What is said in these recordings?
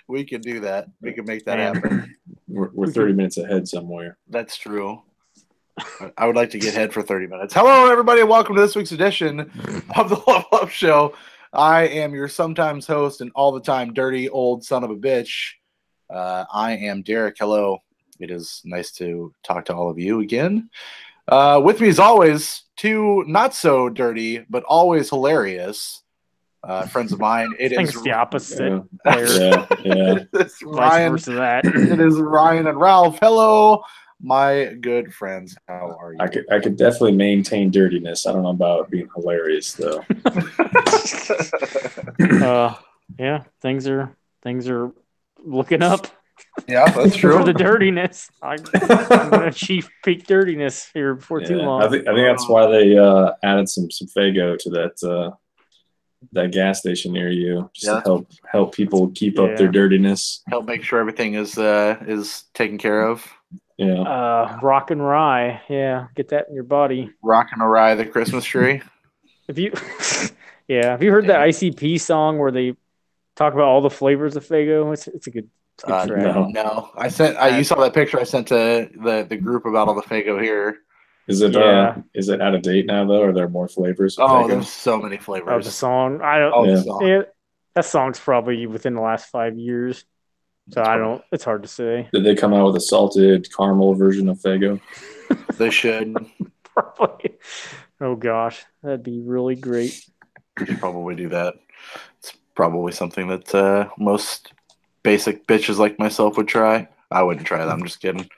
We can do that. We can make that happen. We're 30 minutes ahead somewhere. That's true. I would like to get head for 30 minutes. Hello, everybody, and welcome to this week's edition of the Level Up Show. I am your sometimes host and all the time dirty old son of a bitch. I am Derek. Hello. It is nice to talk to all of you again. With me, as always, two not so dirty, but always hilarious friends of mine. It is the opposite. It's Ryan. Vice versa that. It is Ryan and Ralph. Hello, my good friends. How are you? I could definitely maintain dirtiness. I don't know about being hilarious though. Yeah, things are looking up. Yeah, that's true. For the dirtiness, I'm going to achieve peak dirtiness here before too long. I think that's why they added some Faygo to that gas station near you, just to help people keep up their dirtiness. Help make sure everything is taken care of. Yeah. Rock and rye. Yeah, get that in your body. Rock and rye, the Christmas tree. Have you heard that ICP song where they talk about all the flavors of Faygo? It's a good track. No. You saw that picture I sent to the group about all the Faygo here. Is it out of date now though? Or are there more flavors? There's so many flavors. Oh, the song. That song's probably within the last 5 years. So it's hard to say. Did they come out with a salted caramel version of Faygo? They should. Probably. Oh gosh, that'd be really great. You should probably do that. It's probably something that most basic bitches like myself would try. I wouldn't try that. I'm just kidding.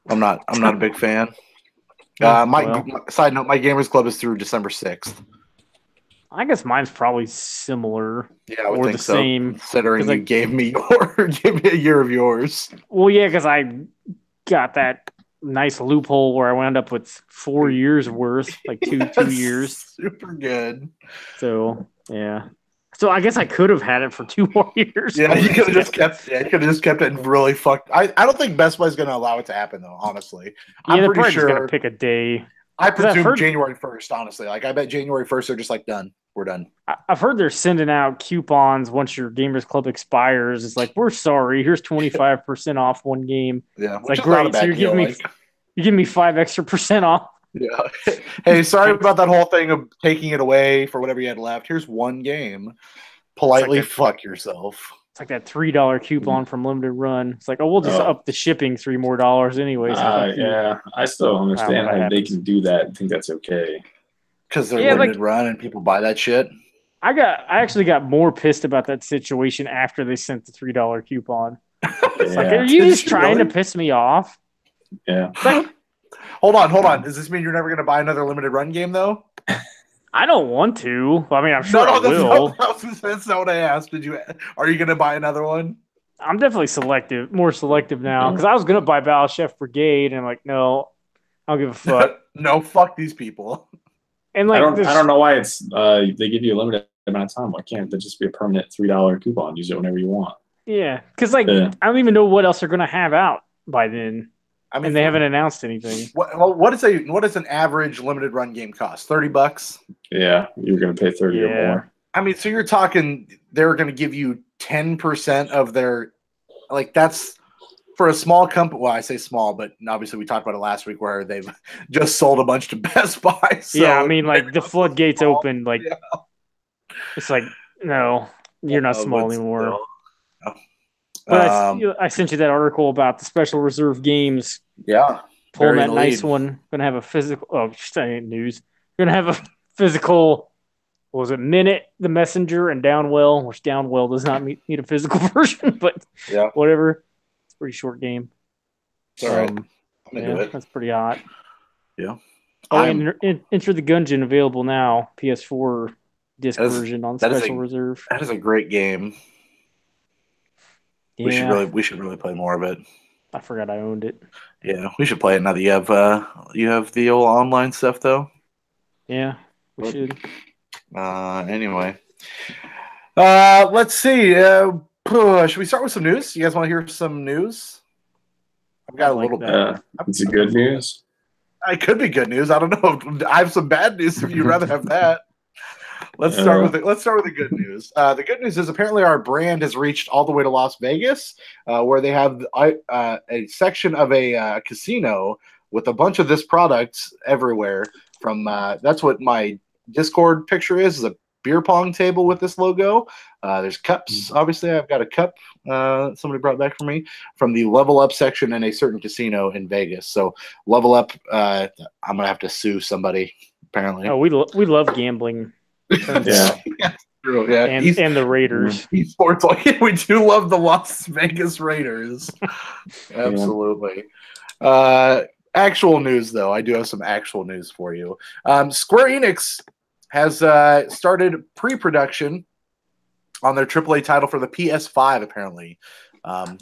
I'm not a big fan. Side note, my gamers club is through December 6th. I guess mine's probably similar. Yeah, I would or think the so. Same. Considering you gave me a year of yours. Well, yeah, because I got that nice loophole where I wound up with 4 years worth, like two years. Super good. So yeah. So I guess I could have had it for 2 more years. Yeah, you could have just kept. Yeah, you could have just kept it and really fucked. I don't think Best Buy's going to allow it to happen though. Honestly, I'm pretty sure going to pick a day. I presume January 1st. Honestly, like I bet January 1st they're just like done. We're done. I've heard they're sending out coupons once your Gamers Club expires. It's like, we're sorry. Here's 25% off one game. Yeah, it's like great. So you're giving me 5 extra % off. Yeah. Hey, sorry about that whole thing of taking it away for whatever you had left. Here's one game. Politely fuck yourself. It's like that $3 coupon from Limited Run. It's like, we'll just up the shipping $3 more anyways. Yeah, I still don't understand how they can do that and think that's okay. Because they're Limited Run and people buy that shit. I actually got more pissed about that situation after they sent the $3 coupon. It's like, are you just trying to piss me off? Yeah. Like, Hold on. Does this mean you're never going to buy another Limited Run game, though? I don't want to. I mean, I'm sure I will. That's not what I asked. Are you going to buy another one? I'm definitely more selective now. Because I was going to buy Battlechef Brigade, and I'm like, no, I don't give a fuck. No, fuck these people. And like, I don't know why it's they give you a limited amount of time. Why can't there just be a permanent $3 coupon? Use it whenever you want. Yeah, because I don't even know what else they're going to have out by then. I mean, and they haven't announced anything. What does an average Limited Run game cost? $30? Yeah, you're going to pay 30 or more. I mean, so you're talking they're going to give you 10% of their, like that's for a small company. Well, I say small, but obviously we talked about it last week where they've just sold a bunch to Best Buy. So yeah, I mean, like the floodgates open. Like it's like, no, you're not small anymore. But I sent you that article about the special reserve games. Yeah. Pulling that nice one. Going to have a physical. Oh, saying news. Going to have a physical. What was it? Minute, the Messenger, and Downwell, which Downwell does not need a physical version, but whatever. It's a pretty short game. All right. I'm into it. That's pretty hot. Yeah. Oh, and Enter the Gungeon available now. PS4 disc version on special reserve. That is a great game. Yeah. We should really play more of it. I forgot I owned it. Yeah, we should play it now that you have the old online stuff though. Yeah, we should. Anyway, let's see. Should we start with some news? You guys want to hear some news? I've got a little bit. Is it good news? It could be good news. I don't know. I have some bad news if you'd rather have that. Let's start with the good news. The good news is apparently our brand has reached all the way to Las Vegas, where they have a section of a casino with a bunch of this product everywhere. From that's what my Discord picture is a beer pong table with this logo. There's cups. Obviously, I've got a cup somebody brought back for me from the Level Up section in a certain casino in Vegas. So Level Up, I'm gonna have to sue somebody. Apparently, we love gambling. Yeah. True, yeah. And the Raiders. Esports, like we do love the Las Vegas Raiders. Absolutely. Actual news, though, I do have some actual news for you. Square Enix has started pre-production on their AAA title for the PS5. Apparently, I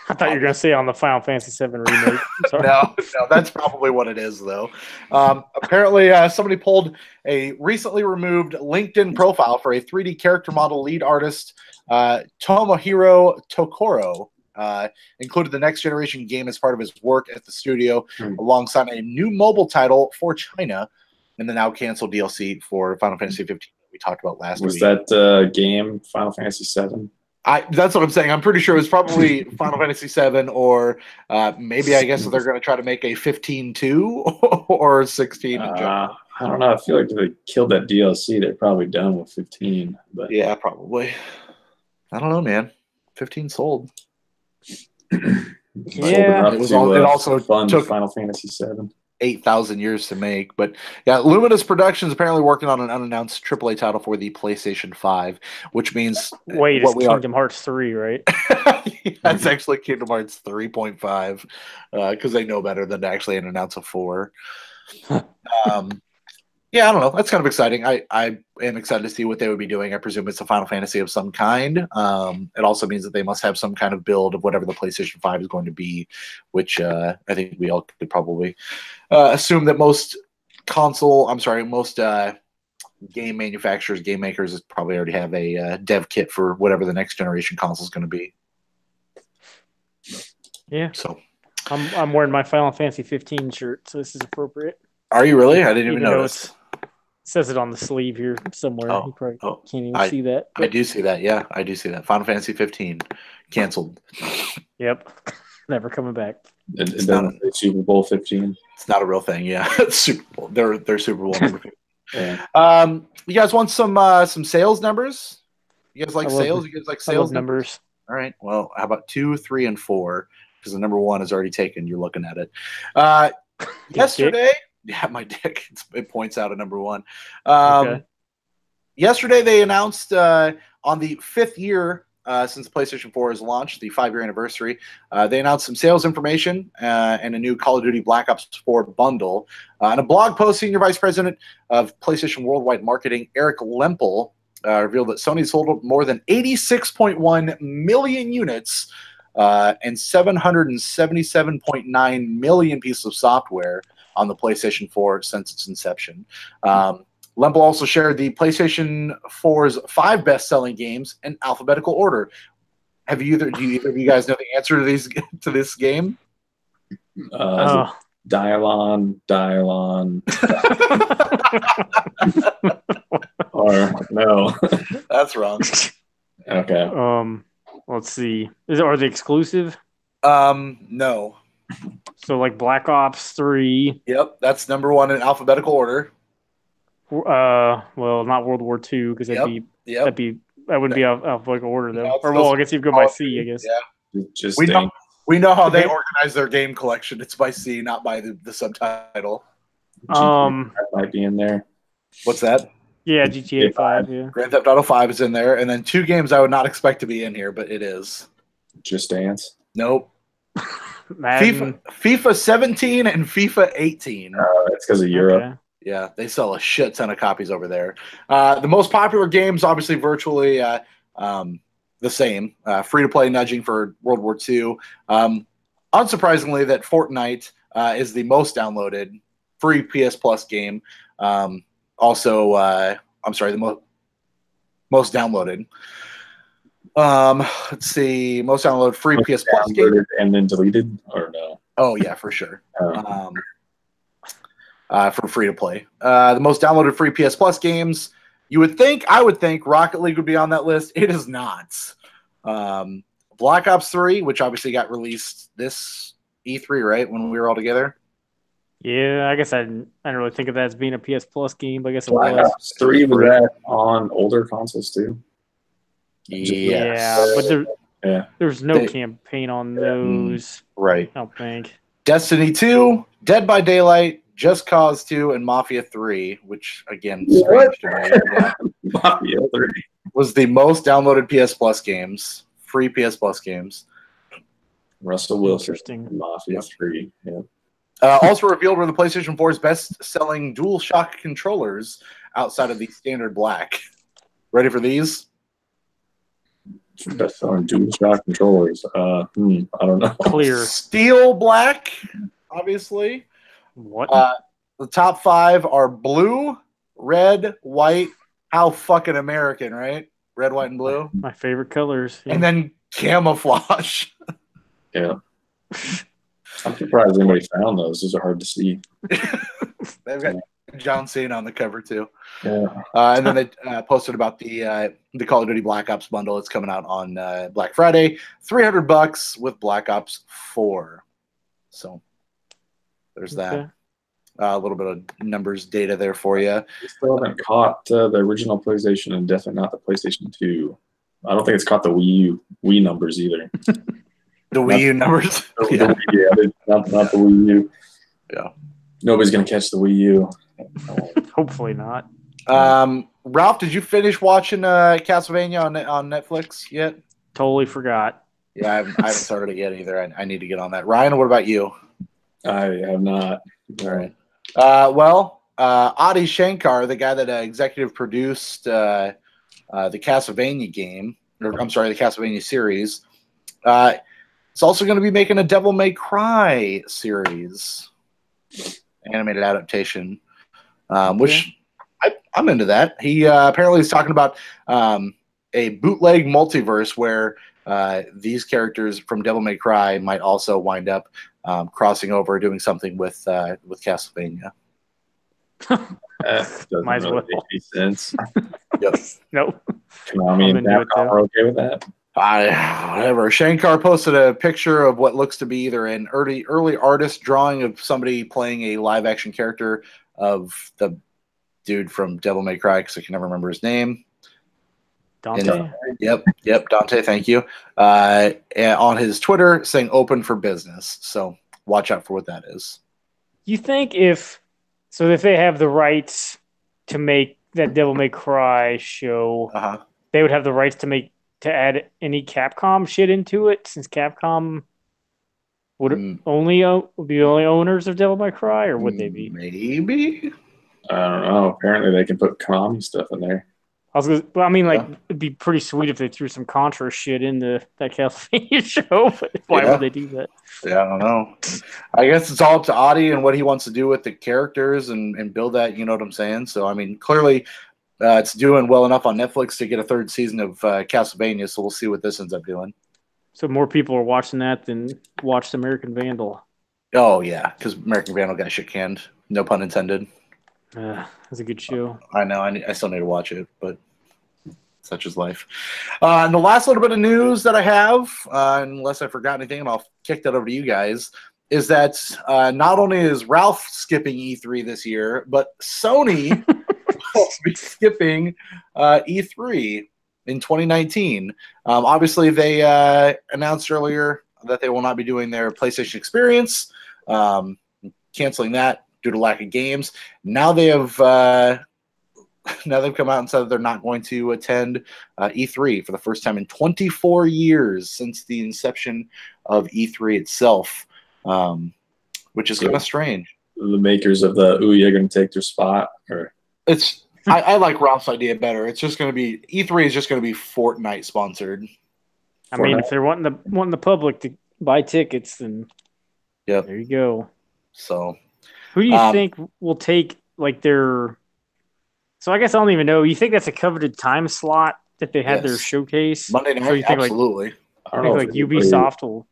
thought you were going to say on the Final Fantasy VII remake. No, that's probably what it is, though. Apparently, somebody pulled a recently removed LinkedIn profile for a 3D character model lead artist, Tomohiro Tokoro. Included the next generation game as part of his work at the studio, alongside a new mobile title for China, and the now canceled DLC for Final Fantasy 15 that we talked about last week. Was that game Final Fantasy 7? That's what I'm saying. I'm pretty sure it was probably Final Fantasy 7, or maybe I guess they're going to try to make a 15-2 or 16 in general. I don't know. I feel like if they killed that DLC, they're probably done with 15. But yeah, probably. I don't know, man. 15 sold. Yeah, it also took Final Fantasy 7. 8,000 years to make. But yeah, Luminous Productions apparently working on an unannounced AAA title for the PlayStation 5, which means it's Kingdom Hearts 3, right? That's actually Kingdom Hearts 3.5 because they know better than to actually announce a 4. Yeah, I don't know. That's kind of exciting. I am excited to see what they would be doing. I presume it's a Final Fantasy of some kind. It also means that they must have some kind of build of whatever the PlayStation 5 is going to be, which I think we all could probably assume that most game manufacturers, game makers probably already have a dev kit for whatever the next generation console is going to be. Yeah. So I'm wearing my Final Fantasy 15 shirt, so this is appropriate. Are you really? I didn't even notice. It says it on the sleeve here somewhere. You probably can't even see that. But I do see that. Yeah, I do see that. Final Fantasy 15 canceled. Yep. Never coming back. It's not Super Bowl 15. It's not a real thing. Yeah, it's Super Bowl. They're Super Bowl number 15. Yeah. You guys want some sales numbers? You guys like sales? You guys like sales numbers? All right. Well, how about 2, 3, and 4? Because the number 1 is already taken. You're looking at it. Yesterday. Yeah, my dick. It points out at number 1. Okay. Yesterday, they announced on the 5th year since the PlayStation 4 has launched, the 5-year anniversary, they announced some sales information and a new Call of Duty Black Ops 4 bundle. In a blog post, Senior Vice President of PlayStation Worldwide Marketing, Eric Lempel, revealed that Sony sold more than 86.1 million units and 777.9 million pieces of software on the PlayStation 4 since its inception. Lempel also shared the PlayStation 4's 5 best-selling games in alphabetical order. Do either of you guys know the answer to this game? Dial on. Or no. That's wrong. Okay. Let's see. Are they exclusive? No. So like Black Ops 3. Yep, that's number 1 in alphabetical order. Well, not World War II because that wouldn't be alphabetical order though. I guess you could go by C. I guess. Yeah. Just we know how they organize their game collection. It's by C, not by the subtitle. might be in there. What's that? Yeah, GTA 5. Yeah. Grand Theft Auto 5 is in there, and then 2 games I would not expect to be in here, but it is. Just Dance. Nope. FIFA 17 and FIFA 18. That's because of Europe. Okay. Yeah, they sell a shit ton of copies over there. The most popular games, obviously, virtually the same. Free-to-play nudging for World War II. Unsurprisingly, that Fortnite is the most downloaded free PS Plus game. The most downloaded. Let's see. Most downloaded free PS Plus game. And then deleted, or no? Oh, yeah, for sure. For free to play. The most downloaded free PS Plus games I would think Rocket League would be on that list. It is not. Black Ops 3, which obviously got released this E3, right, when we were all together. Yeah, I guess I didn't really think of that as being a PS Plus game, but I guess it Black was. Ops 3 was that on older consoles too? Yeah, but there's no campaign on those. Right. I don't think. Destiny 2, Dead by Daylight, Just Cause 2, and Mafia 3, which, again, strange to me. Yeah. Mafia 3 was the most downloaded PS Plus games, free PS Plus games. Russell Wilson, Mafia 3. Yeah. Also revealed were the PlayStation 4's best-selling DualShock controllers outside of the standard black. Ready for these? Best-selling DualShock controllers. I don't know. Clear. Steel black, obviously. What? The top 5 are blue, red, white. How fucking American, right? Red, white, and blue. My favorite colors. Yeah. And then camouflage. Yeah. I'm surprised anybody found those. Those are hard to see. They've got John Cena on the cover too. Yeah. And then they posted about the Call of Duty Black Ops bundle. It's coming out on Black Friday. $300 with Black Ops 4. So there's that. A little bit of numbers data there for you. We still haven't caught the original PlayStation and definitely not the PlayStation 2. I don't think it's caught the Wii numbers either. The Wii U numbers? Yeah, not the Wii U. Yeah. Nobody's going to catch the Wii U. Hopefully not. Ralph, did you finish watching Castlevania on Netflix yet? Totally forgot. Yeah, I haven't started it yet either. I need to get on that. Ryan, what about you? I have not. All right. Adi Shankar, the guy that executive produced the Castlevania game, the Castlevania series, it's also going to be making a Devil May Cry series, animated adaptation, which I'm into that. He apparently is talking about a bootleg multiverse where these characters from Devil May Cry might also wind up crossing over, doing something with Castlevania. Doesn't Might as really well. make any sense. Yep. Nope. Konami and Capcom are okay with that. Whatever. Shankar posted a picture of what looks to be either an early artist drawing of somebody playing a live action character of the dude from Devil May Cry, because I can never remember his name. Dante? Yep, Dante, thank you. On his Twitter saying open for business. So watch out for what that is. You think if they have the rights to make that Devil May Cry show, they would have the rights to add any Capcom shit into it, since Capcom would be only owners of Devil May Cry, or would they be? Maybe. I don't know. Apparently, they can put Konami stuff in there. It'd be pretty sweet if they threw some Contra shit into that Castlevania show. But why would they do that? Yeah, I don't know. I guess it's all up to Adi and what he wants to do with the characters and build that. You know what I'm saying? So, I mean, clearly it's doing well enough on Netflix to get a third season of Castlevania. So we'll see what this ends up doing. So more people are watching that than watched American Vandal. Oh yeah, because American Vandal got shit canned. No pun intended. That's a good show. I know. I still need to watch it, but such is life. And the last little bit of news that I have, unless I forgot anything, and I'll kick that over to you guys, is that not only is Ralph skipping E3 this year, but Sony will be skipping E3 in 2019. Obviously, they announced earlier that they will not be doing their PlayStation Experience, canceling that due to lack of games. Now they have come out and said that they're not going to attend E3 for the first time in 24 years since the inception of E3 itself, which is kind of strange. The makers of the Ouya are going to take their spot, or I like Ralph's idea better. It's just going to be E3 is just going to be Fortnite sponsored. I mean, if they're wanting the public to buy tickets, then there you go. So, who do you think will take their? So I guess I don't even know. You think that's a coveted time slot that they had their showcase Monday night? So you think absolutely. I think Ubisoft will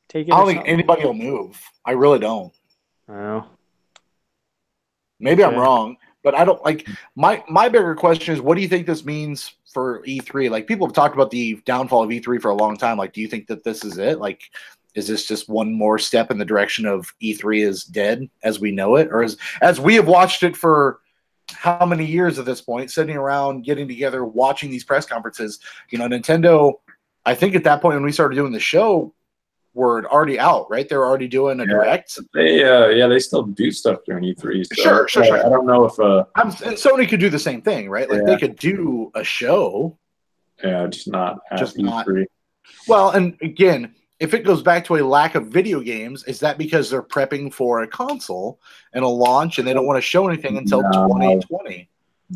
take it. I don't think anybody will move. I really don't. Oh. Maybe I'm wrong, But I don't like my bigger question is, what do you think this means for E3? Like, people have talked about the downfall of E3 for a long time. Like, do you think that this is it? Like, is this just one more step in the direction of E3 is dead as we know it, or as we have watched it for how many years at this point, sitting around, getting together, watching these press conferences? Nintendo, I think at that point when we started doing the show, were already out, right? They were already doing a direct. They still do stuff during E3. So Sure. I don't know if and Sony could do the same thing, right? Like they could do a show. Yeah, just not E3. Well, and again, if it goes back to a lack of video games, is that because they're prepping for a console and a launch and they don't want to show anything until 2020?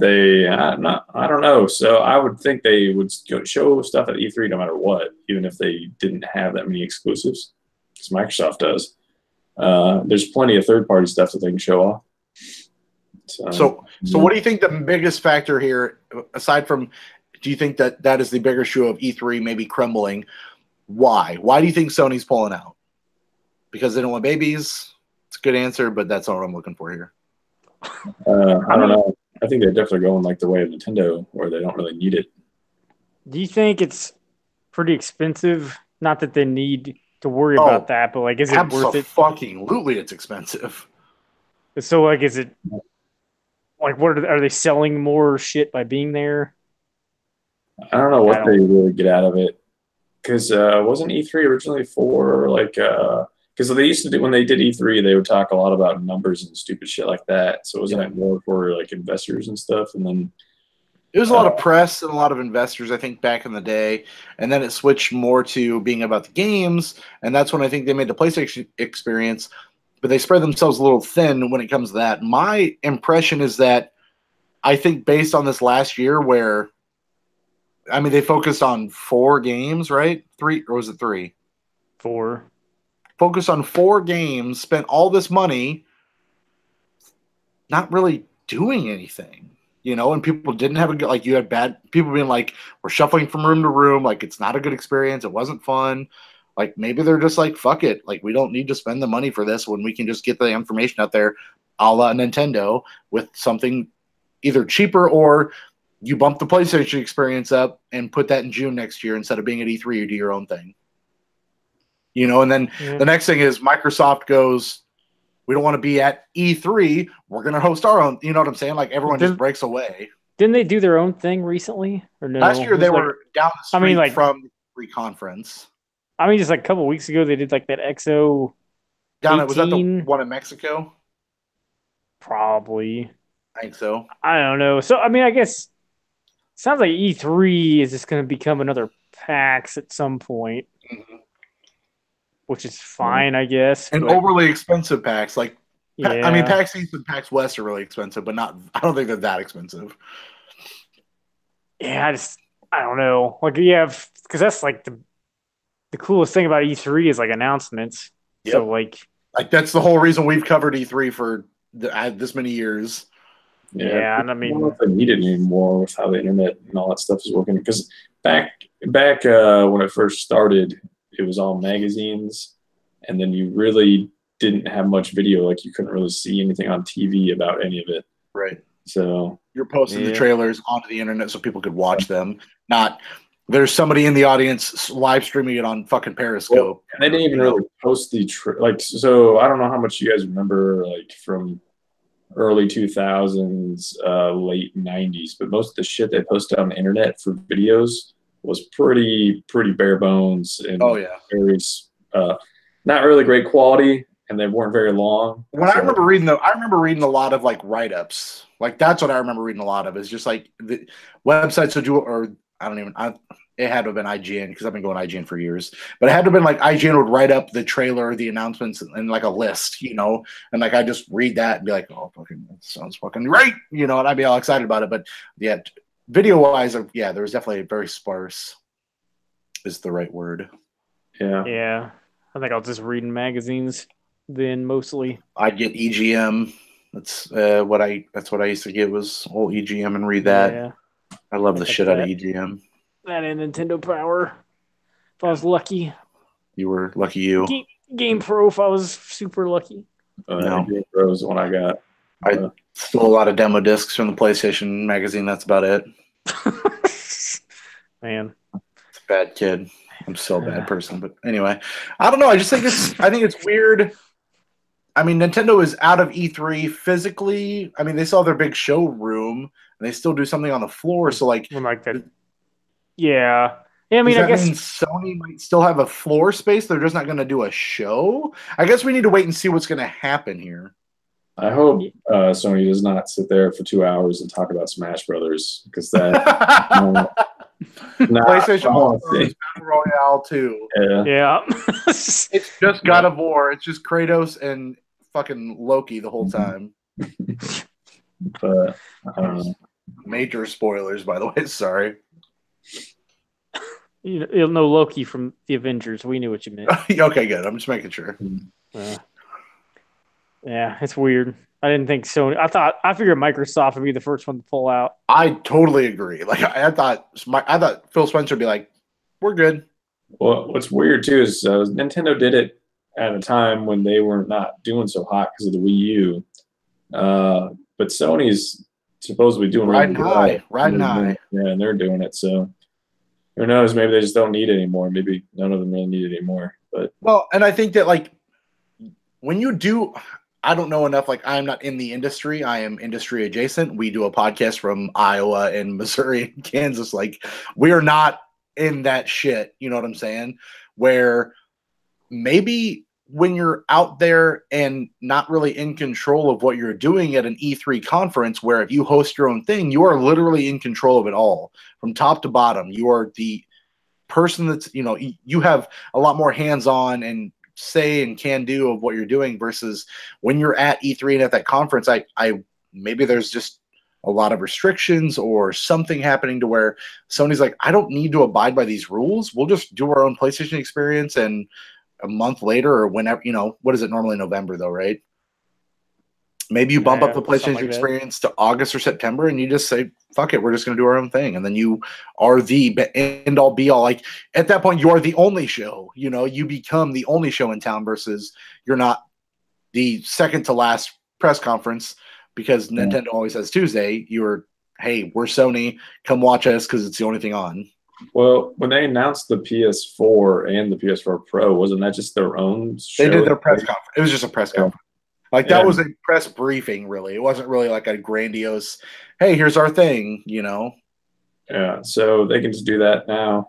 I don't know. So I would think they would show stuff at E3 no matter what, even if they didn't have that many exclusives, because Microsoft does. There's plenty of third-party stuff that they can show off. So what do you think the biggest factor here, aside from, do you think that is the bigger shoe of E3 maybe crumbling? Why? Why do you think Sony's pulling out? Because they don't want babies? It's a good answer, but that's not what I'm looking for here. I don't know. I think they're definitely going like the way of Nintendo, where they don't really need it. Do you think it's pretty expensive? Not that they need to worry about that, but like, is it worth it? Absolutely, it's expensive. So, like, is it like, what are they selling more shit by being there? I don't know what they really get out of it, because wasn't E3 originally for like because they used to do, when they did E3, they would talk a lot about numbers and stupid shit like that. So wasn't it more for like investors and stuff? And then it was a lot of press and a lot of investors, I think, back in the day. And then it switched more to being about the games. And that's when I think they made the PlayStation experience. But they spread themselves a little thin when it comes to that. My impression is that I think based on this last year where, I mean, they focused on 4 games, right? 3, or was it 3? 4. Focused on 4 games, spent all this money, not really doing anything. And people didn't have a good, like, you had bad people being like, we're shuffling from room to room, like, it's not a good experience, it wasn't fun. Like, maybe they're just like, fuck it, like, we don't need to spend the money for this when we can just get the information out there, a la Nintendo, with something either cheaper, or you bump the PlayStation experience up and put that in June next year instead of being at E3. You do your own thing, and then the next thing is Microsoft goes, we don't want to be at E3. We're going to host our own. You know what I'm saying? Like, everyone just breaks away. Didn't they do their own thing recently? Or no? Last year they were down the street from the conference. I mean, just like a couple weeks ago, they did like that XO. Was that the one in Mexico? Probably. I think so. I don't know. So, I mean, I guess it sounds like E3 is just going to become another PAX at some point. Mm-hmm. Which is fine, I guess. And overly expensive PAX. Like, yeah. I mean, PAX East and PAX West are really expensive, but I don't think they're that expensive. Yeah, I don't know. Like, because that's like the coolest thing about E3 is like announcements. Yep. So like that's the whole reason we've covered E3 for this many years. Yeah, and I mean, I don't know if they need it anymore with how the internet and all that stuff is working. Because back when it first started, it was all magazines, and then you really didn't have much video. Like, you couldn't really see anything on TV about any of it. Right. So you're posting the trailers onto the internet so people could watch them. Not there's somebody in the audience live streaming it on fucking Periscope. Well, and they didn't even really post so I don't know how much you guys remember, like, from early 2000s, late 90s, but most of the shit they posted on the internet for videos was pretty bare bones and very not really great quality, and they weren't very long. I remember reading a lot of like write-ups. Like, that's what I remember reading a lot of, is just like the websites would do, or it had to have been IGN, because I've been going IGN for years, but it had to have been like IGN would write up the trailer, the announcements, and like a list, and like I just read that and be like, oh, fucking, that sounds fucking great, and I'd be all excited about it. But yeah, video wise, there was definitely very sparse, is the right word. Yeah. I think I'll just read in magazines then, mostly. I get EGM. That's what I used to get, was old EGM, and read that. Yeah. I love the shit out of EGM. That and Nintendo Power. If I was lucky. You were lucky, you. Game Pro, if I was super lucky. Game Pro is the one I got. Still a lot of demo discs from the PlayStation magazine. That's about it. Man, It's a bad kid. I'm still a bad person, but anyway, I don't know. I think it's weird. I mean, Nintendo is out of E3 physically. I mean, they still have their big showroom, and they still do something on the floor. So, like that. Yeah. Yeah, I mean, does I that guess mean Sony might still have a floor space? They're just not going to do a show. I guess we need to wait and see what's going to happen here. I hope Sony does not sit there for 2 hours and talk about Smash Brothers, because that PlayStation Battle Royale 2. Yeah. It's just God of War. It's just Kratos and fucking Loki the whole time. But I don't know. Major spoilers, by the way. Sorry. You'll know Loki from the Avengers. We knew what you meant. Okay, good. I'm just making sure. Yeah, it's weird. I didn't think Sony. I figured Microsoft would be the first one to pull out. I totally agree. Like I thought Phil Spencer would be like, "We're good." Well, what's weird too is Nintendo did it at a time when they were not doing so hot because of the Wii U. But Sony's supposedly doing riding high. Yeah, and they're doing it. So who knows? Maybe they just don't need it anymore. Maybe none of them really need it anymore. But and I think that like when you do. I don't know enough. Like, I'm not in the industry. I am industry adjacent. We do a podcast from Iowa and Missouri and Kansas. Like, we are not in that shit. You know what I'm saying? Where maybe when you're out there and not really in control of what you're doing at an E3 conference, where if you host your own thing, you are literally in control of it all from top to bottom. You are the person that's, you have a lot more hands-on and say and can do of what you're doing versus when you're at E3 and at that conference. I maybe there's just a lot of restrictions or something happening to where Sony's like, I don't need to abide by these rules. We'll just do our own PlayStation experience, and a month later or whenever, what is it normally November though, right? Maybe you bump up the PlayStation experience to August or September, and you just say, fuck it, we're just going to do our own thing. And then you are the end all be all. Like at that point, you are the only show, you become the only show in town versus you're not the second to last press conference because Nintendo always has Tuesday. You're, hey, we're Sony, come watch us because it's the only thing on. Well, when they announced the PS4 and the PS4 Pro, wasn't that just their own show? They did their press conference. It was just a press conference. Like that was a press briefing, really. It wasn't really like a grandiose, hey, here's our thing, Yeah, so they can just do that now.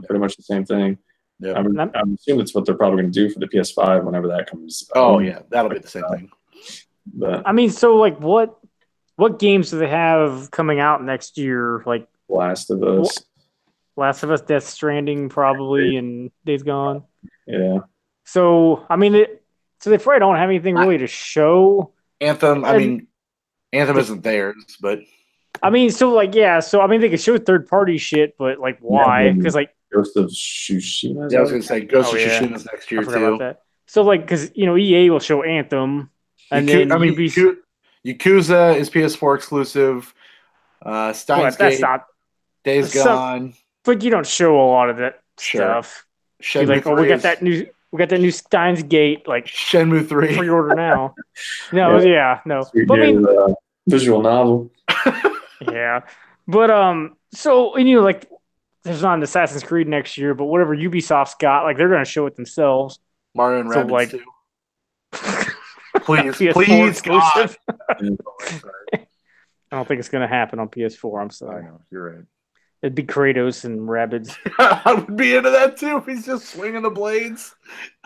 Pretty much the same thing. Yeah. I'm assuming that's what they're probably going to do for the PS5 whenever that comes. Oh, yeah, that'll be the same thing. But, I mean, so like what games do they have coming out next year? Like Last of Us, Death Stranding, probably, and Days Gone. Yeah. So I mean, so they probably don't have anything really to show. Anthem, Anthem isn't theirs, but I mean, so like, yeah, so I mean, they could show third-party shit, but like, why? Because like Ghost of Tsushima. Yeah, I was gonna say Ghost of Tsushima's next year too. About that. So like, because EA will show Anthem, and then Yakuza is PS4 exclusive. Steins Gate, Days Gone, but you don't show a lot of that stuff. You're like, we got that new Steins Gate, like Shenmue 3 pre-order now. No, no. But I mean, visual novel. Yeah, but so like, there's not an Assassin's Creed next year, but whatever Ubisoft's got, like, they're gonna show it themselves. Mario and Rabbids like, too. please, God. I don't think it's gonna happen on PS4. I'm sorry. I know, you're right. It'd be Kratos and Rabbids. I would be into that too if he's just swinging the blades.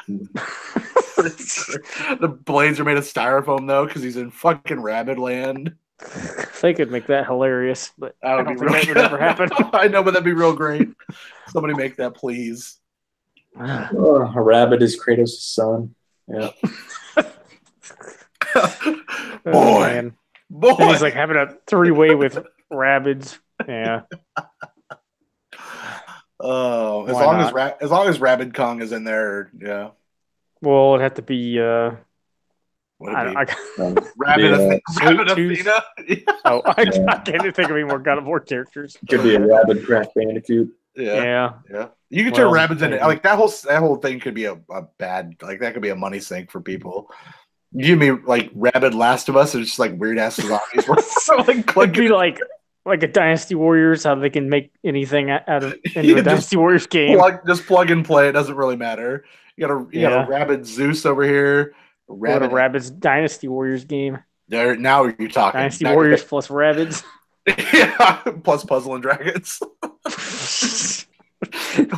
The blades are made of styrofoam though, because he's in fucking Rabbid Land. They could make that hilarious, but I don't think that would ever happen. I know, but that'd be real great. Somebody make that, please. A rabbit is Kratos' son. Yeah. Boy. And he's like having a three-way with Rabbids. Yeah. Oh, as long as Rabbid Kong is in there, yeah. Well, it'd have to be Rabbid Athena. I can't think of any more God of War characters. Could be a Rabbid Crash Bandicoot. Yeah. You could turn Rabbids into like that whole thing could be a bad, like that could be a money sink for people. You mean like Rabid Last of Us? It's just like weird ass zombies. It'd be like a Dynasty Warriors, how they can make anything out of into a Dynasty Warriors game. Just plug and play. It doesn't really matter. You got a Rabid Zeus over here. A Rabbids Dynasty Warriors game. There now you're talking. Dynasty Warriors plus Rabbids. Yeah, plus Puzzle and Dragons.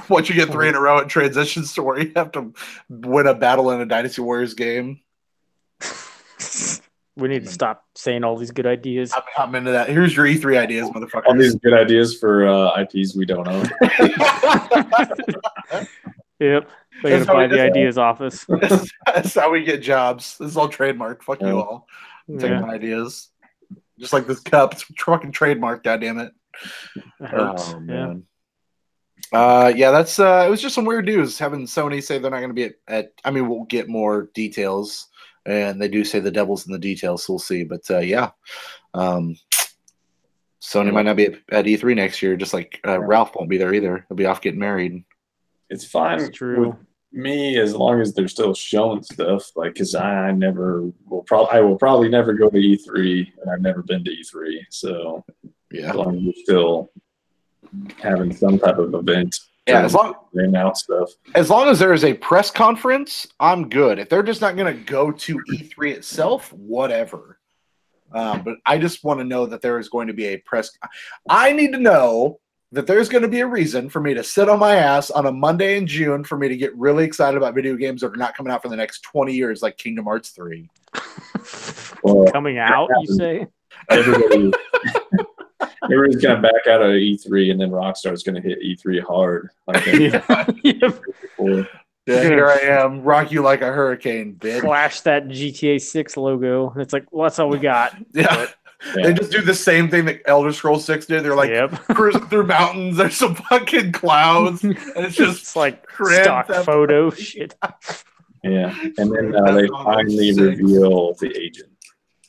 Once you get 3 in a row, it transitions to where you have to win a battle in a Dynasty Warriors game. We need to stop saying all these good ideas. I'm into that. Here's your E3 ideas, motherfucker. All these good ideas for IPs we don't own. Yep. They're going to buy the ideas office. That's how we get jobs. This is all trademark. Fuck you all. Take my ideas. Just like this cup. It's fucking trademark, goddammit. Oh, man. That's it was just some weird news having Sony say they're not going to be at I mean, we'll get more details, and they do say the devil's in the details, so we'll see. But Sony might not be at E3 next year, just like Ralph won't be there either. He'll be off getting married. It's fine with me as long as they're still showing stuff, like, because I will probably never go to E3, and I've never been to E3, so yeah, as long as you're still having some type of event. Yeah, as long as there is a press conference, I'm good. If they're just not going to go to E3 itself, whatever. But I just want to know that there is going to be a press. I need to know that there's going to be a reason for me to sit on my ass on a Monday in June for me to get really excited about video games that are not coming out for the next 20 years, like Kingdom Hearts 3. Coming out, you say? Everybody's going to back out of E3, and then Rockstar's going to hit E3 hard. Here I am, rock you like a hurricane, bitch. Flash that GTA 6 logo. It's like, well, that's all we got. Yeah. They just do the same thing that Elder Scrolls 6 did. They're like cruising through mountains. There's some fucking clouds, and it's just it's like stock photo shit. Yeah, and then they finally reveal the agent.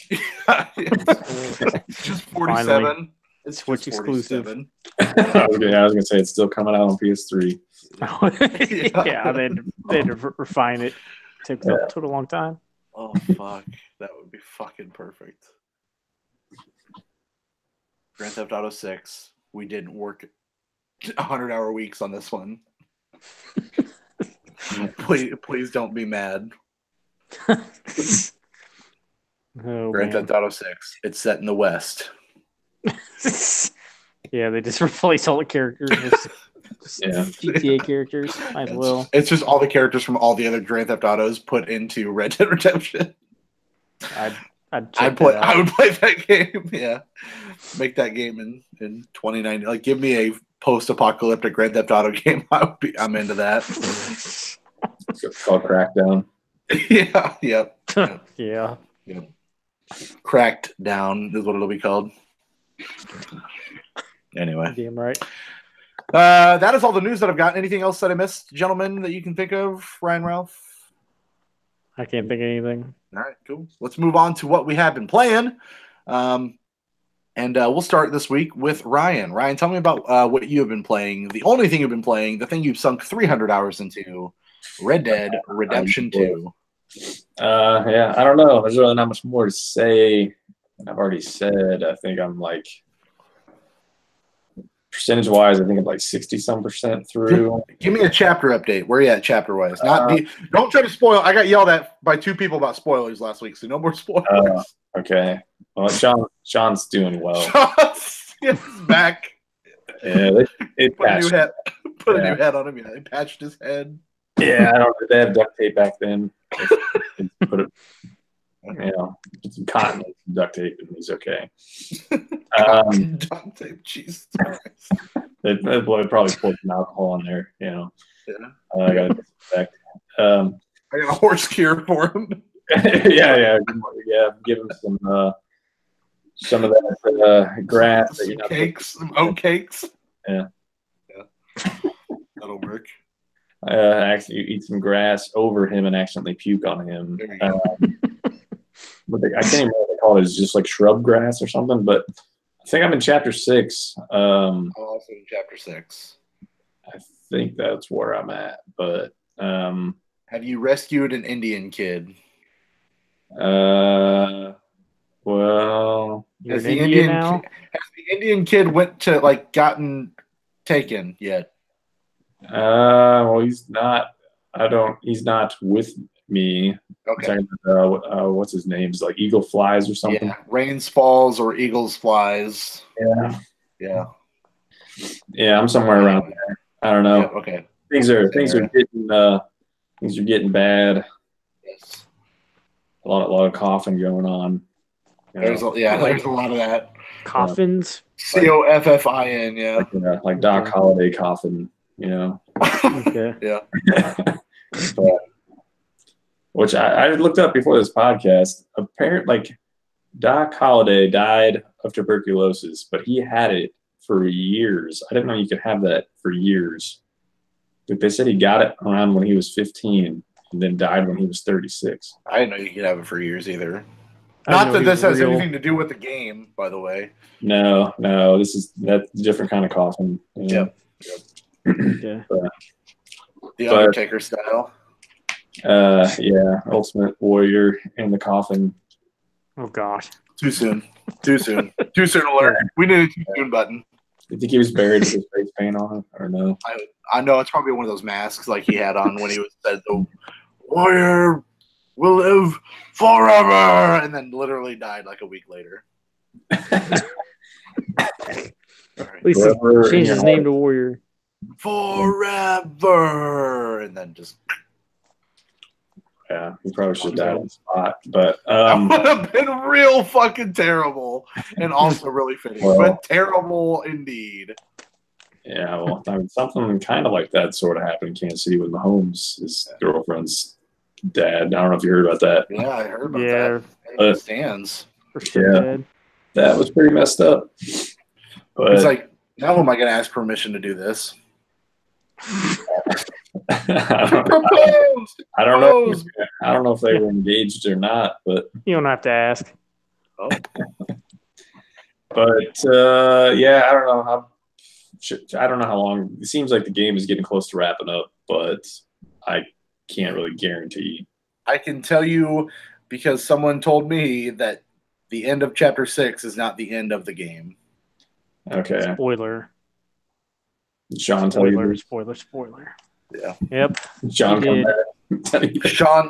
It's just 47. Finally. It's Switch exclusive. I was gonna say it's still coming out on PS3. Yeah, they had to refine it. Took a long time. Oh fuck, that would be fucking perfect. Grand Theft Auto 6. We didn't work 100-hour weeks on this one. Please don't be mad. Grand Theft Auto 6. It's set in the West. Yeah, they just replace all the characters with GTA characters. Might as well. It's just all the characters from all the other Grand Theft Autos put into Red Dead Redemption. I would play that game. Yeah, make that game in 2090. Like, give me a post-apocalyptic Grand Theft Auto game. I'm into that. It's called Crackdown. Yeah. Yep. Yeah. Cracked Down is what it'll be called. Anyway, damn right. That is all the news that I've got. Anything else that I missed, gentlemen, that you can think of? Ryan, Ralph? I can't think of anything. All right, cool. Let's move on to what we have been playing. And we'll start this week with Ryan. Ryan, tell me about what you have been playing. The only thing you've been playing, the thing you've sunk 300 hours into, Red Dead Redemption 2. Yeah, I don't know. There's really not much more to say. I've already said, I think I'm like, percentage-wise, I think I'm like 60-some% through. Give me a chapter update. Where are you at chapter-wise? Don't try to spoil. I got yelled at by 2 people about spoilers last week, so no more spoilers. Okay. Well, Sean's doing well. He's back. Yeah, they put a new head on him. Yeah, they patched his head. Yeah, I don't. They had duct tape back then. Put it. Put some cotton and some duct tape, and he's okay. Duct tape, Jesus Christ. They probably poured some alcohol in there, Yeah. I got to disinfect. I got a horse cure for him. yeah. Give him some of that grass. Some cakes, some oat cakes. Yeah. That'll work. Actually, you eat some grass over him and accidentally puke on him. But I can't even remember what they call it. It's just like shrub grass or something. But I think I'm in chapter 6. I'm also in chapter 6. I think that's where I'm at. But have you rescued an Indian kid? Well, You're Has in the India Indian now. has the Indian kid went to gotten taken yet? well, he's not. He's not with me. Okay. I'm talking about, what's his name? It's like Eagle Flies or something. Yeah. Rains falls or eagles flies. Yeah. Yeah. Yeah, I'm somewhere around there. I don't know. Yeah. Okay. Things are getting bad. Yes. A lot of coughing going on. There's a lot of that. Coffins. COFFIN. Yeah. Like Doc Holliday coughing. Okay. Yeah. But, which I looked up before this podcast. Apparently, Doc Holliday died of tuberculosis, but he had it for years. I didn't know you could have that for years. But they said he got it around when he was 15 and then died when he was 36. I didn't know you could have it for years either. I Not know that he this was has real. anything to do with the game, by the way. No, that's a different kind of coughing. Yep. Okay. The Undertaker style. Yeah, Ultimate Warrior and the coffin. Oh gosh. Too soon. Too soon. Too soon alert. We need a too soon button. You think he was buried with his face paint on it, or no? I know it's probably one of those masks like he had on when he was said the warrior will live forever, and then literally died like a week later. At least he changed his name to Warrior. Forever, and then just yeah, he probably should have died on the spot. But that would have been real fucking terrible, and also really fitting, but terrible indeed. Yeah, well, I mean, something kind of like that sort of happened in Kansas City with Mahomes, his girlfriend's dad. I don't know if you heard about that. Yeah, I heard about that. It stands. Yeah, that was pretty messed up. But it's like, now who am I going to ask permission to do this? I don't know if they were engaged or not, but you don't have to ask. Oh. But yeah, I don't know how long. It seems like the game is getting close to wrapping up, but I can't really guarantee. I can tell you because someone told me that the end of chapter 6 is not the end of the game. Okay. Spoiler. Sean, spoiler. Yeah. Yep. Sean,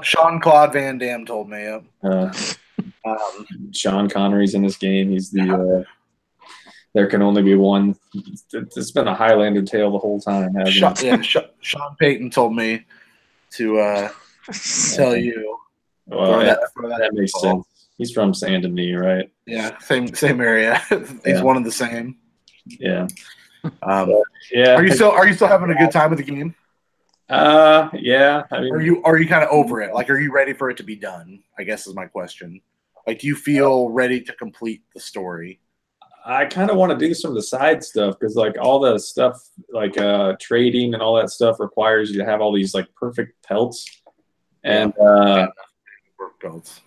Sean Claude Van Damme told me. Yep. Sean Connery's in this game. He's the. There can only be one. It's been a Highlander tale the whole time, hasn't it? Sean Payton told me to tell you. Well, that makes sense. He's from Saint Denis, right? Yeah, same area. He's one of the same. Yeah. Yeah. Are you still having a good time with the game? Yeah. I mean, are you kind of over it? Like, are you ready for it to be done? I guess is my question. Like, do you feel ready to complete the story? I kind of want to do some of the side stuff because, like, all the stuff, like trading and all that stuff, requires you to have all these like perfect pelts, and pelts.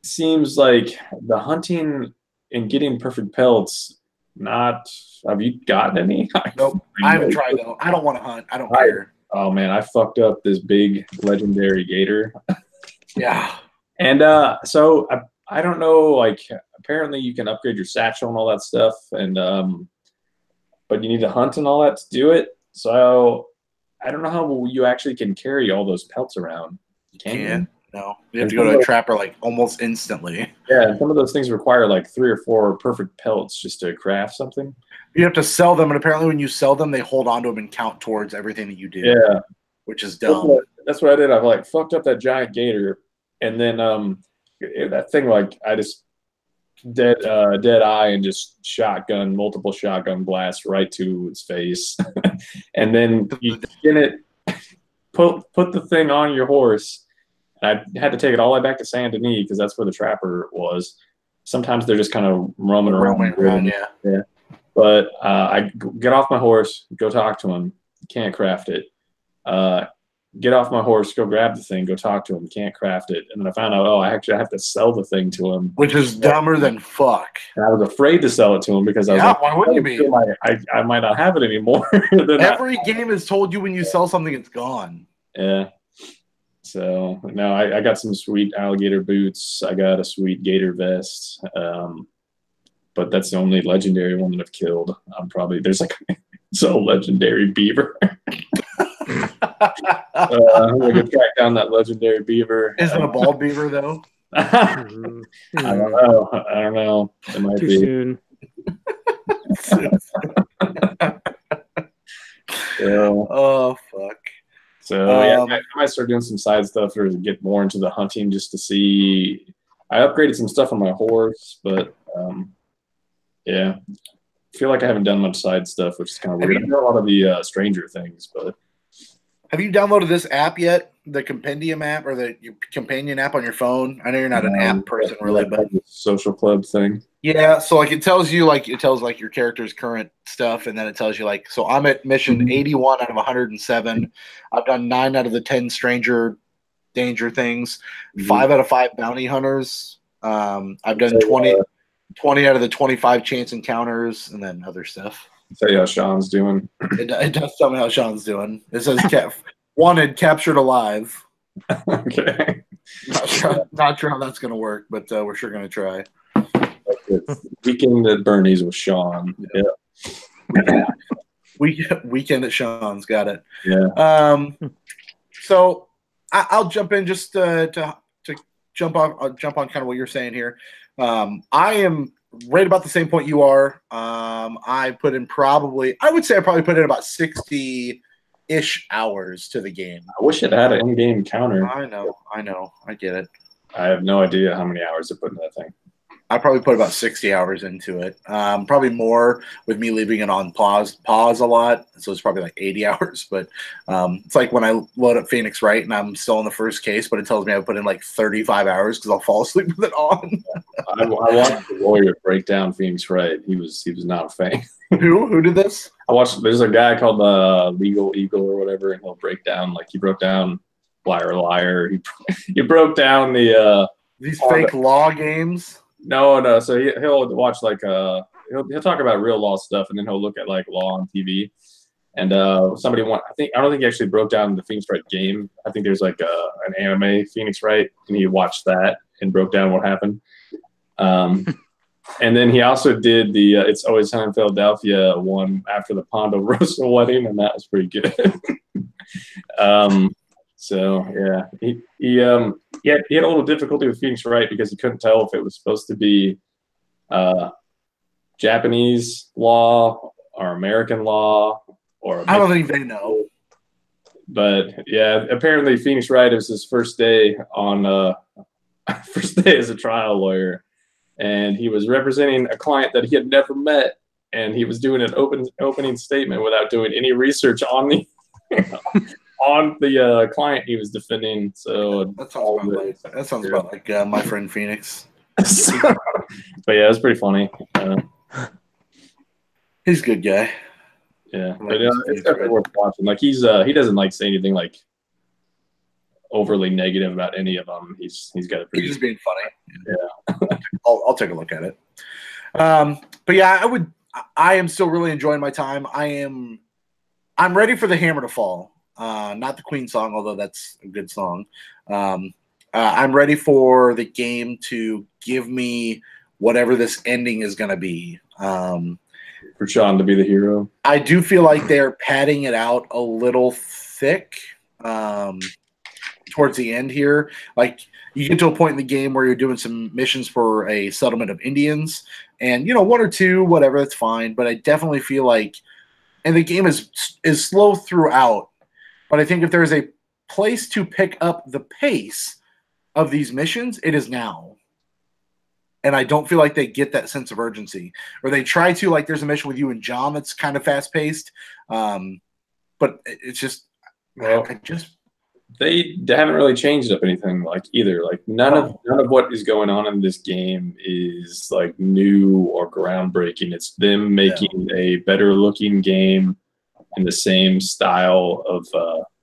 Seems like the hunting and getting perfect pelts. Have you gotten any? Nope. I haven't tried though. I don't want to hunt. I don't care. Oh man, I fucked up this big legendary gator. Yeah. And so I don't know, like apparently you can upgrade your satchel and all that stuff, and but you need to hunt and all that to do it. So I don't know how you actually can carry all those pelts around. Can you? No. You have to go to a trapper like almost instantly. Yeah, and some of those things require like 3 or 4 perfect pelts just to craft something. You have to sell them, and apparently when you sell them, they hold on to them and count towards everything that you do. Yeah. Which is dumb. That's what I did. I like fucked up that giant gator, and then that thing, like I just dead eye and just multiple shotgun blasts right to its face, and then you skin it, put the thing on your horse. I had to take it all the way back to Saint Denis because that's where the trapper was. Sometimes they're just kind of roaming around. Yeah. But I get off my horse, go talk to him. Can't craft it. Get off my horse, go grab the thing, go talk to him. Can't craft it. And then I found out, I actually have to sell the thing to him. Which is dumber than fuck. And I was afraid to sell it to him because I was like, why wouldn't you be? I might not have it anymore. Every game has told you when you sell something, it's gone. Yeah. So no, I got some sweet alligator boots. I got a sweet gator vest. But that's the only legendary one that I've killed. There's like it's a legendary beaver. I'm gonna go track down that legendary beaver. Is it a bald beaver though? I don't know. It might Too be. soon. Oh fuck. So yeah, I might start doing some side stuff or get more into the hunting just to see. I upgraded some stuff on my horse, but yeah, I feel like I haven't done much side stuff, which is kind of weird. I've done a lot of the Stranger Things, but have you downloaded this app yet? The Compendium app or the companion app on your phone? I know you're not an app person really, but social club thing. Yeah, so like it tells your character's current stuff, and then it tells you like, so I'm at mission 81 out of 107. I've done 9 out of the 10 stranger danger things, 5 out of 5 bounty hunters. I've done 20 out of the 25 chance encounters, and then other stuff. Tell you how Sean's doing. It does tell me how Sean's doing. It says wanted, captured alive. Okay. Not sure how that's going to work, but we're sure going to try. Weekend at Bernie's with Sean. Yeah. Weekend at Sean's. Got it. Yeah. So I'll jump in just to jump on kind of what you're saying here. I am right about the same point you are. I would say I probably put in about 60-ish hours to the game. I wish it had an in-game counter. I know. I get it. I have no idea how many hours to put in that thing. I probably put about 60 hours into it. Probably more with me leaving it on pause a lot. So it's probably like 80 hours. But it's like when I load up Phoenix Wright and I'm still in the first case, but it tells me I put in like 35 hours because I'll fall asleep with it on. I watched the lawyer break down Phoenix Wright. He was not a fan. Who did this? There's a guy called Legal Eagle or whatever, and he broke down Liar. He broke down these fake law games. No. So he'll watch he'll talk about real law stuff, and then he'll look at like law on TV. And I don't think he actually broke down the Phoenix Wright game. I think there's like an anime Phoenix Wright, and he watched that and broke down what happened. And then he also did the It's Always Sunny in Philadelphia one after the Ponderosa wedding, and that was pretty good. So yeah, he had a little difficulty with Phoenix Wright because he couldn't tell if it was supposed to be Japanese law or American law or I don't think they know. But yeah, apparently Phoenix Wright, it was his first day as a trial lawyer, and he was representing a client that he had never met, and he was doing an opening statement without doing any research on the client he was defending. So that sounds about like my friend Phoenix. But yeah, it was pretty funny. He's a good guy. Yeah, but it's definitely worth watching. Like he doesn't like say anything like overly negative about any of them. He's got a pretty. He's just being funny. Yeah, I'll take a look at it. But yeah, I am still really enjoying my time. I'm ready for the hammer to fall. Not the Queen song, although that's a good song. I'm ready for the game to give me whatever this ending is going to be. For Sean to be the hero. I do feel like they're padding it out a little thick towards the end here. Like you get to a point in the game where you're doing some missions for a settlement of Indians, and one or two, whatever, that's fine. But I definitely feel like, and the game is slow throughout. But I think if there's a place to pick up the pace of these missions, it is now. And I don't feel like they get that sense of urgency. Or they try to, like there's a mission with you and John that's kind of fast-paced. But it's just, they haven't really changed up anything like either. Like none of what is going on in this game is like new or groundbreaking. It's them making a better looking game in the same style of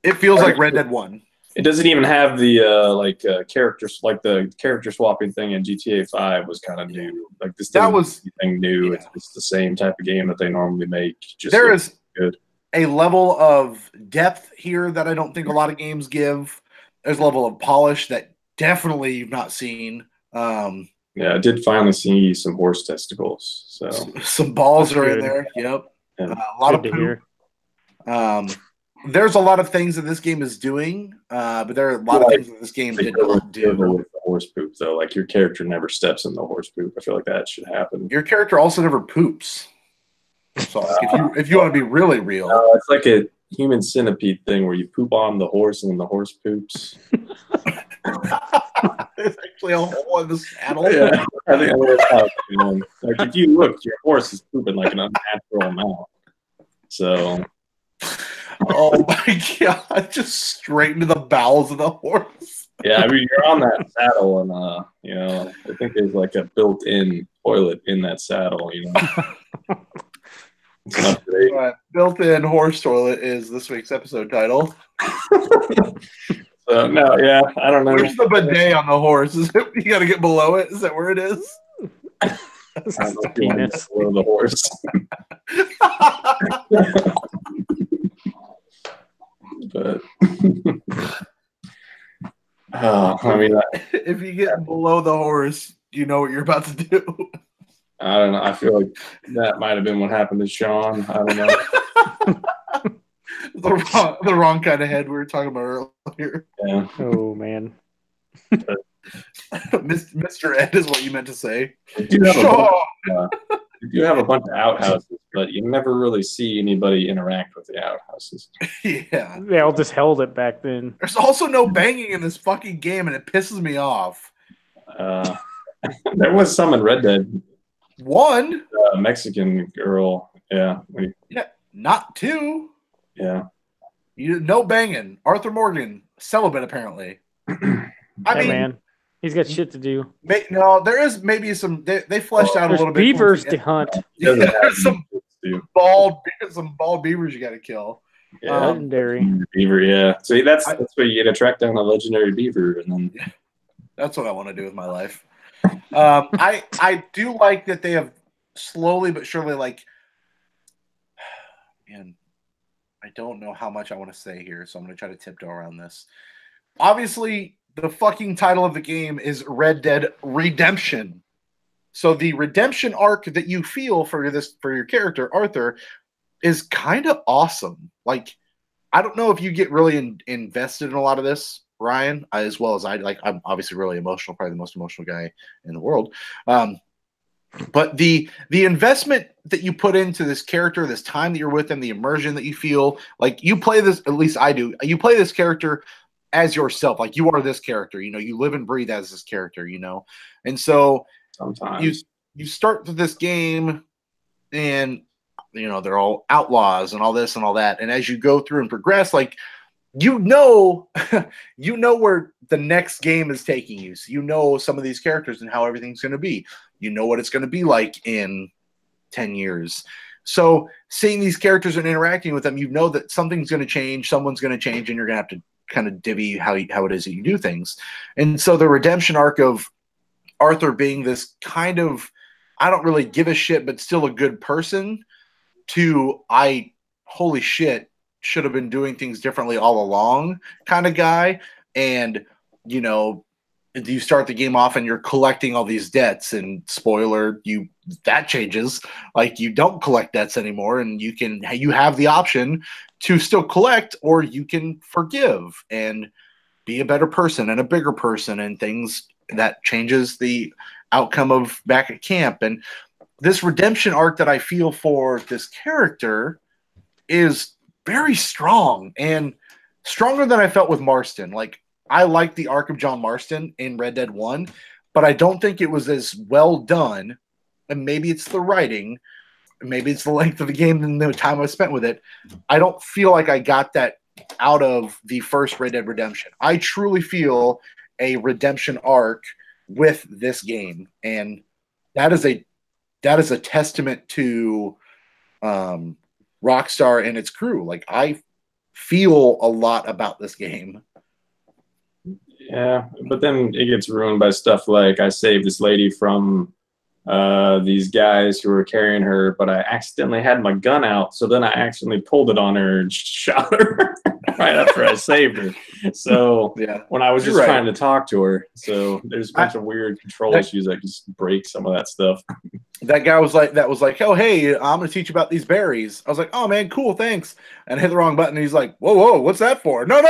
it feels like Red Dead 1. It doesn't even have the characters, like the character swapping thing in GTA 5 was kind of new. Like this was anything new. Yeah. It's the same type of game that they normally make. There is good. A level of depth here that I don't think a lot of games give. there's a level of polish that definitely you've not seen. Yeah, I did finally see some horse testicles. So some balls That's are in good. there. Yep. Yeah. A lot Good of to poop. hear. There's a lot of things that this game is doing, but there are a lot of things that this game did not do. With the horse poop, though, like your character never steps in the horse poop. I feel like that should happen. Your character also never poops. So like, if you want to be really real, it's like a human centipede thing where you poop on the horse and then the horse poops. there's actually a hole in the saddle. Yeah, I think that's how it's going. Like if you look, your horse is pooping like an unnatural amount. So. Oh my god! Just straight into the bowels of the horse. Yeah, I mean you're on that saddle, and you know, I think there's like a built-in toilet in that saddle. You know, it's not great. Right. Built-in horse toilet is this week's episode title. So no, yeah, I don't know. Where's the bidet on the horse? Is it, you got to get below it? Is that where it is? I don't know if you want to below the horse. But I mean, if you get below the horse, you know what you're about to do. I don't know. I feel like that might have been what happened to Sean. I don't know. the wrong kind of head we were talking about earlier. Yeah. Oh man. Mr. Ed is what you meant to say. You do have a bunch of outhouses, but you never really see anybody interact with the outhouses. Yeah. They all just held it back then. There's also no banging in this fucking game, and it pisses me off. There was some in Red Dead. One. Mexican girl. Yeah. Yeah. Not two. Yeah. No banging. Arthur Morgan, celibate apparently. I mean, man, he's got shit to do. No, there is maybe some. They fleshed out a little bit. Beavers to hunt. Yeah, there's some bald beavers you got to kill. Yeah, legendary beaver. Yeah, see that's where you get to track down a legendary beaver, and then that's what I want to do with my life. I do like that they have slowly but surely, like, man, I don't know how much I want to say here, so I'm going to try to tiptoe around this. Obviously, the fucking title of the game is Red Dead Redemption. So the redemption arc that you feel for your character, Arthur, is kind of awesome. Like, I don't know if you get really invested in a lot of this, Ryan, as well as I. Like, I'm obviously really emotional, probably the most emotional guy in the world. But the investment that you put into this character, this time that you're with them, the immersion that you feel, like you play this, at least I do, you play this character as yourself. Like you are this character, you know, you live and breathe as this character, you know? And so sometimes you start with this game and, you know, they're all outlaws and all this and all that. And as you go through and progress, like, you know where the next game is taking you. So you know some of these characters and how everything's going to be. You know what it's going to be like in 10 years. So seeing these characters and interacting with them, you know that something's going to change, someone's going to change, and you're going to have to kind of divvy how it is that you do things. And so the redemption arc of Arthur being this kind of, I don't really give a shit, but still a good person, to holy shit, should have been doing things differently all along kind of guy. And, you know, you start the game off and you're collecting all these debts, and spoiler, that changes. Like, you don't collect debts anymore, and you have the option to still collect, or you can forgive and be a better person and a bigger person, and things that changes the outcome of back at camp. And this redemption arc that I feel for this character is very strong, and stronger than I felt with Marston. Like, I like the arc of John Marston in Red Dead 1, but I don't think it was as well done. And maybe it's the writing, maybe it's the length of the game and the time I spent with it. I don't feel like I got that out of the first Red Dead Redemption. I truly feel a redemption arc with this game, and that is a testament to Rockstar and its crew. Like, I feel a lot about this game. Yeah, but then it gets ruined by stuff like, I saved this lady from these guys who were carrying her, but I accidentally had my gun out, so then I accidentally pulled it on her and shot her right after I saved her. So Yeah. when I was You're just right. trying to talk to her, so there's a bunch of weird control issues that just break some of that stuff. That guy was like, oh, hey, I'm going to teach you about these berries. I was like, oh, man, cool, thanks. And I hit the wrong button. And he's like, whoa, what's that for? No.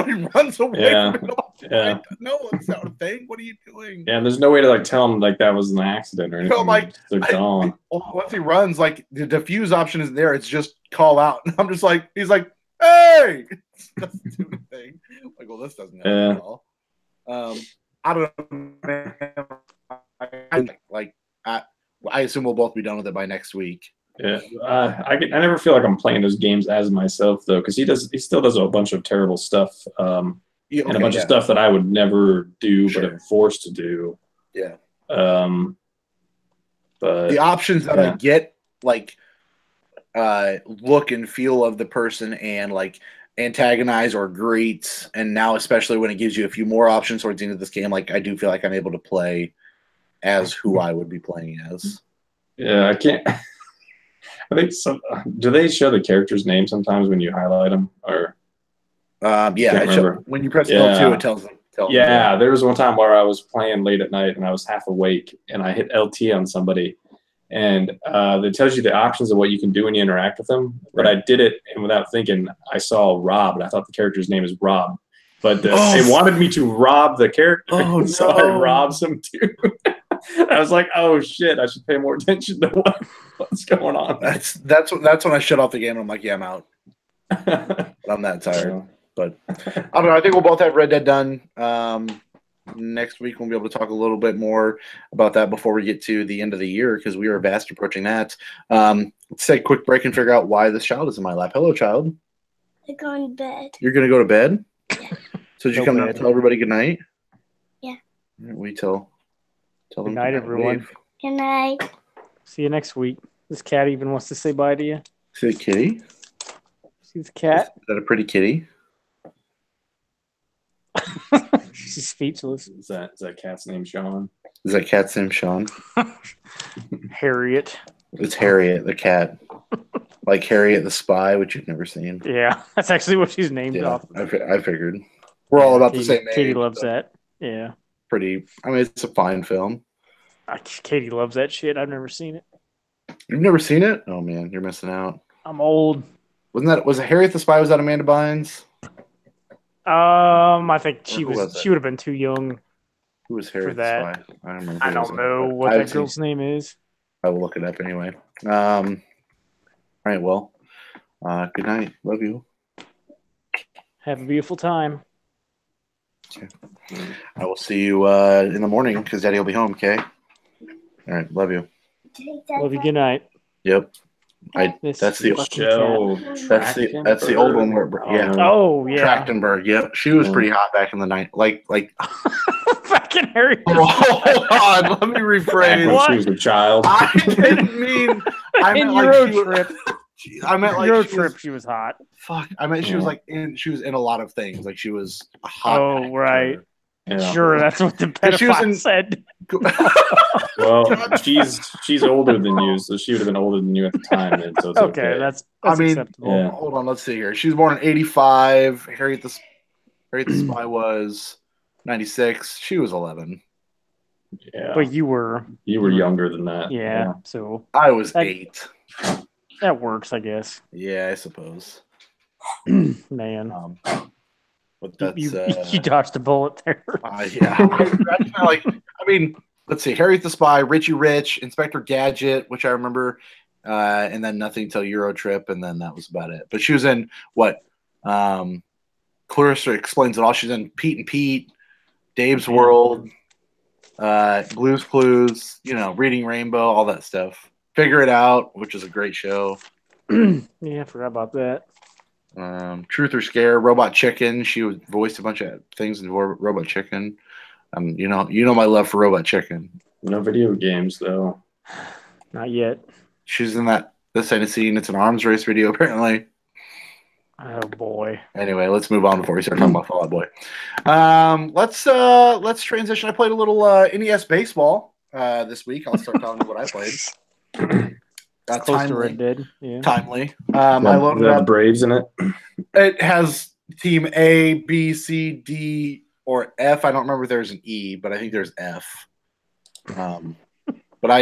He runs away Yeah. from it. Yeah. No, that's not a thing. What are you doing? Yeah, and there's no way to like tell him like that was an accident or anything. No, like, they're gone. Once he runs, like the diffuse option isn't there. It's just call out. And I'm just like, he's like, hey, doesn't do anything. Like, well, this doesn't help at all. I don't know. I assume we'll both be done with it by next week. Yeah, I never feel like I'm playing those games as myself though, because he still does a bunch of terrible stuff, and a bunch of stuff that I would never do, but am forced to do. Yeah. But the options that I get, like, look and feel of the person and like antagonize or greet, and now especially when it gives you a few more options towards the end of this game, like I do feel like I'm able to play as who I would be playing as. Yeah, I can't. I think do they show the character's name sometimes when you highlight them, or? When you press L2, it tells them. There was one time where I was playing late at night and I was half awake and I hit LT on somebody, and it tells you the options of what you can do when you interact with them. But I did it, and without thinking, I saw Rob, and I thought the character's name is Rob. But they wanted me to rob the character, so I robbed some too. I was like, "Oh shit! I should pay more attention to what's going on." That's when I shut off the game. And I'm like, "Yeah, I'm out." But I'm that tired. But I don't know. I think we'll both have Red Dead done. Next week we'll be able to talk a little bit more about that before we get to the end of the year, because we are fast approaching that. Let's take a quick break and figure out why this child is in my lap. Hello, child. I'm going to bed. You're going to go to bed? Yeah. So did you come down and tell everybody good night? Yeah. We tell them good night, everyone. Good night. See you next week. This cat even wants to say bye to you. See the kitty? See the cat? Is that a pretty kitty? She's speechless. Is that cat's name Sean? Is that cat's name Sean? Harriet. It's Harriet, the cat. Like Harriet the Spy, which you've never seen. Yeah, that's actually what she's named off. I figured. We're all about the same age. Katie loves that. Yeah. Pretty. I mean, it's a fine film. Katie loves that shit. I've never seen it. You've never seen it? Oh man, you're missing out. I'm old. Was it Harriet the Spy? Was that Amanda Bynes? I think she would have been too young. Who was Harriet the Spy? I don't know what that girl's name is. I will look it up anyway. All right, well, good night. Love you. Have a beautiful time. Okay. I will see you in the morning because Daddy will be home, okay? All right, love you. Love you, good night. Yep. That's the old one where Trachtenberg. Yep, she was pretty hot back in the night. Like fucking Harry. Hold on, let me rephrase. When she was a child. I didn't mean. I meant like Eurotrip. I meant like Eurotrip. She was hot. Fuck. I meant she was like she was in a lot of things. Like she was a hot. Oh right. Yeah. Sure, that's what the pedophile said. Well, she's older than you, so she would have been older than you at the time. And so it's okay. That's acceptable. Yeah. Hold on, let's see here. She was born in '85. Harriet the Spy was '96. She was 11. Yeah, but you were younger than that. Yeah. So I was 8. That works, I guess. Yeah, I suppose. Man. But that's, you dodged a bullet there. Yeah. Let's see. Harriet the Spy, Richie Rich, Inspector Gadget, which I remember, and then nothing till Eurotrip, and then that was about it. But she was in what? Clarissa Explains It All. She's in Pete and Pete, Dave's World, Blue's Clues, Reading Rainbow, all that stuff. Figure It Out, which is a great show. Yeah, I forgot about that. Truth or Scare, Robot Chicken. She voiced a bunch of things in Robot Chicken. You know my love for Robot Chicken. No video games though. Not yet. She's in this ain't a scene. It's an arms race video apparently. Oh boy. Anyway, let's move on before we start talking about Fall Out Boy. Let's transition. I played a little NES baseball this week. I'll start telling you what I played. Close to Red Dead. Yeah. Timely. I loaded up Braves in it. It has team A, B, C, D, or F. I don't remember if there's an E, but I think there's F. But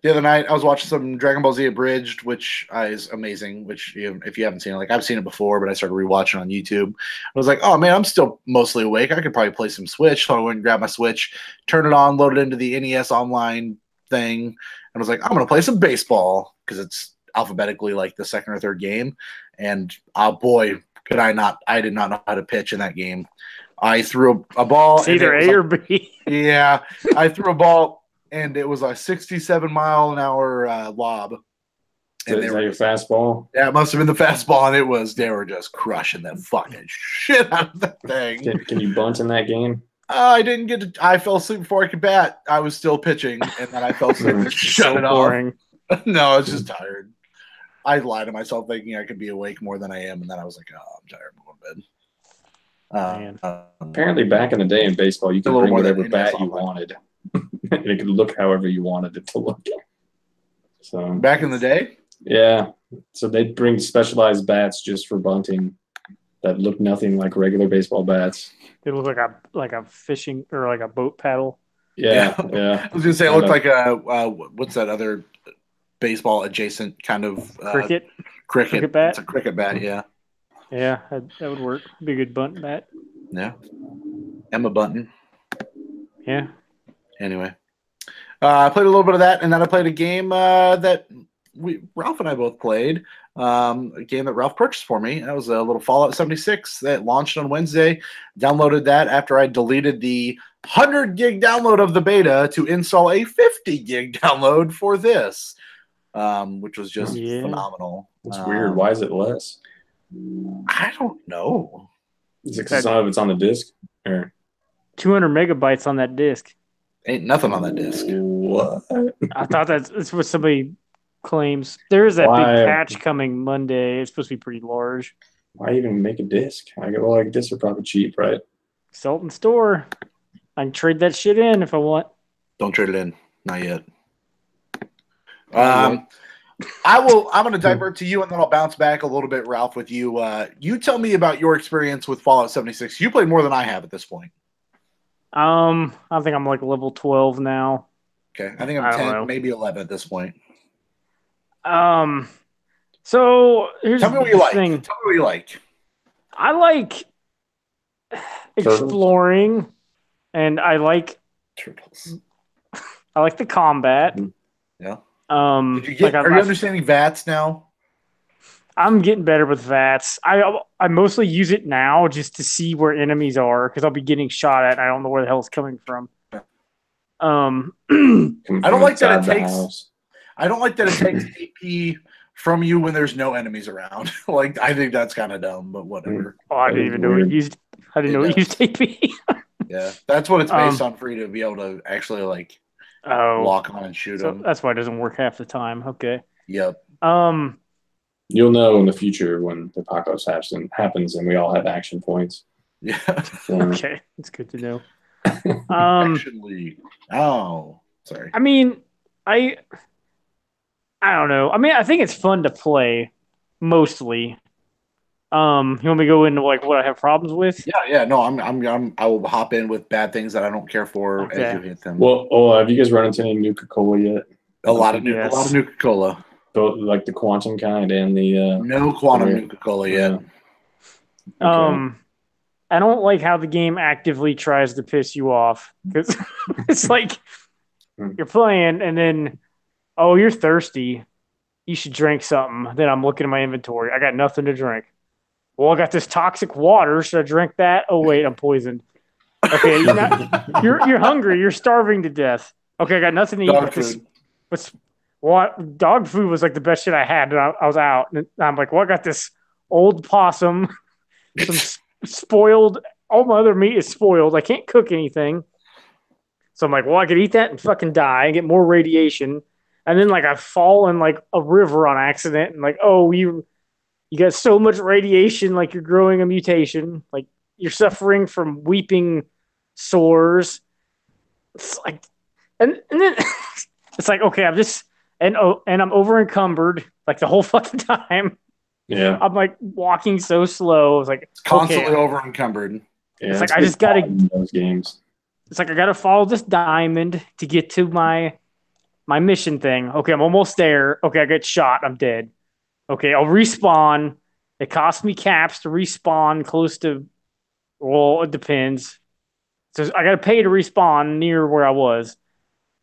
the other night I was watching some Dragon Ball Z Abridged, which is amazing. Which if you haven't seen it, like I've seen it before, but I started rewatching on YouTube. I was like, oh man, I'm still mostly awake. I could probably play some Switch. So I went and grabbed my Switch, turn it on, load it into the NES Online thing, and I was like, I'm gonna play some baseball because it's alphabetically like the second or third game. And boy, could I not! I did not know how to pitch in that game. I threw a ball. It's either A or B. Yeah, I threw a ball, and it was a 67-mile-an-hour lob. And is that your fastball? Yeah, it must have been the fastball, and they were just crushing the fucking shit out of that thing. Can you bunt in that game? I didn't get to. I fell asleep before I could bat. I was still pitching, and then I fell asleep. Shut it boring. off. No, I was just tired. I lied to myself thinking I could be awake more than I am, and then I was like, "Oh, I'm tired. I'm going to bed." Apparently, back in the day in baseball, you could bring whatever bat you wanted, and it could look however you wanted it to look. So back in the day, yeah. So they'd bring specialized bats just for bunting that looked nothing like regular baseball bats. It looked like a fishing or like a boat paddle. Yeah. I was gonna say it looked like a what's that other baseball adjacent kind of cricket bat. It's a cricket bat, yeah. Yeah, that would work. Be a good bunt bat. Yeah. Emma Bunton. Yeah. Anyway, I played a little bit of that, and then I played a game that Ralph and I both played. A game that Ralph purchased for me. That was a little Fallout 76 that launched on Wednesday. Downloaded that after I deleted the 100 gig download of the beta to install a 50 gig download for this, which was just phenomenal. It's weird. Why is it less? I don't know. Is it because some of it's on the disc? Or 200 megabytes on that disc. Ain't nothing on that disc. What? I thought that's what somebody claims. There is that big patch coming Monday. It's supposed to be pretty large. Why even make a disc? Discs are probably cheap, right? Sell it in store. I can trade that shit in if I want. Don't trade it in. Not yet. I'm going to divert to you, and then I'll bounce back a little bit, Ralph, with you. You tell me about your experience with Fallout 76. You played more than I have at this point. I think I'm like level 12 now. Okay, I think I'm 10, maybe 11 at this point. So here's Tell me what you like. Tell me what you like. I like exploring, and I like turtles. I like the combat. Yeah. Are you understanding VATS now? I'm getting better with VATS. I mostly use it now just to see where enemies are because I'll be getting shot at and I don't know where the hell it's coming from. I don't like that it takes AP from you when there's no enemies around. I think that's kind of dumb, but whatever. Oh, I didn't even know it used. I didn't know it used AP. Yeah, that's what it's based on, for you to be able to actually lock on and shoot them. That's why it doesn't work half the time. Okay. Yep. You'll know in the future when the apocalypse happens and we all have action points. Yeah. Okay, it's good to know. Actually, sorry. I mean, I don't know. I mean, I think it's fun to play, mostly. You want me to go into what I have problems with? Yeah. No, I will hop in with bad things that I don't care for as you hit them. Well, have you guys run into any Nuka-Cola yet? A lot of Nuka-Cola. Like the quantum kind and the no quantum Nuka-Cola yet. Okay. I don't like how the game actively tries to piss you off because it's like you're playing and then, oh, you're thirsty. You should drink something. Then I'm looking at my inventory. I got nothing to drink. Well, I got this toxic water. Should I drink that? Oh wait, I'm poisoned. Okay, you're hungry. You're starving to death. Okay, I got nothing to eat. Dog food was like the best shit I had, and I was out. And I'm like, well, I got this old possum, some spoiled. All my other meat is spoiled. I can't cook anything. So I'm like, well, I could eat that and fucking die and get more radiation. And then I fall in a river on accident, and oh, you got so much radiation, you're growing a mutation, you're suffering from weeping sores. It's and then it's okay, I'm just and I'm over encumbered the whole fucking time. Yeah. I'm like walking so slow. It's like It's constantly okay. over encumbered. Yeah, It's like it's I just gotta. those games. It's like I gotta follow this diamond to get to my mission thing. Okay, I'm almost there. Okay, I get shot. I'm dead. Okay, I'll respawn. It costs me caps to respawn close to. Well, it depends. So I got to pay to respawn near where I was.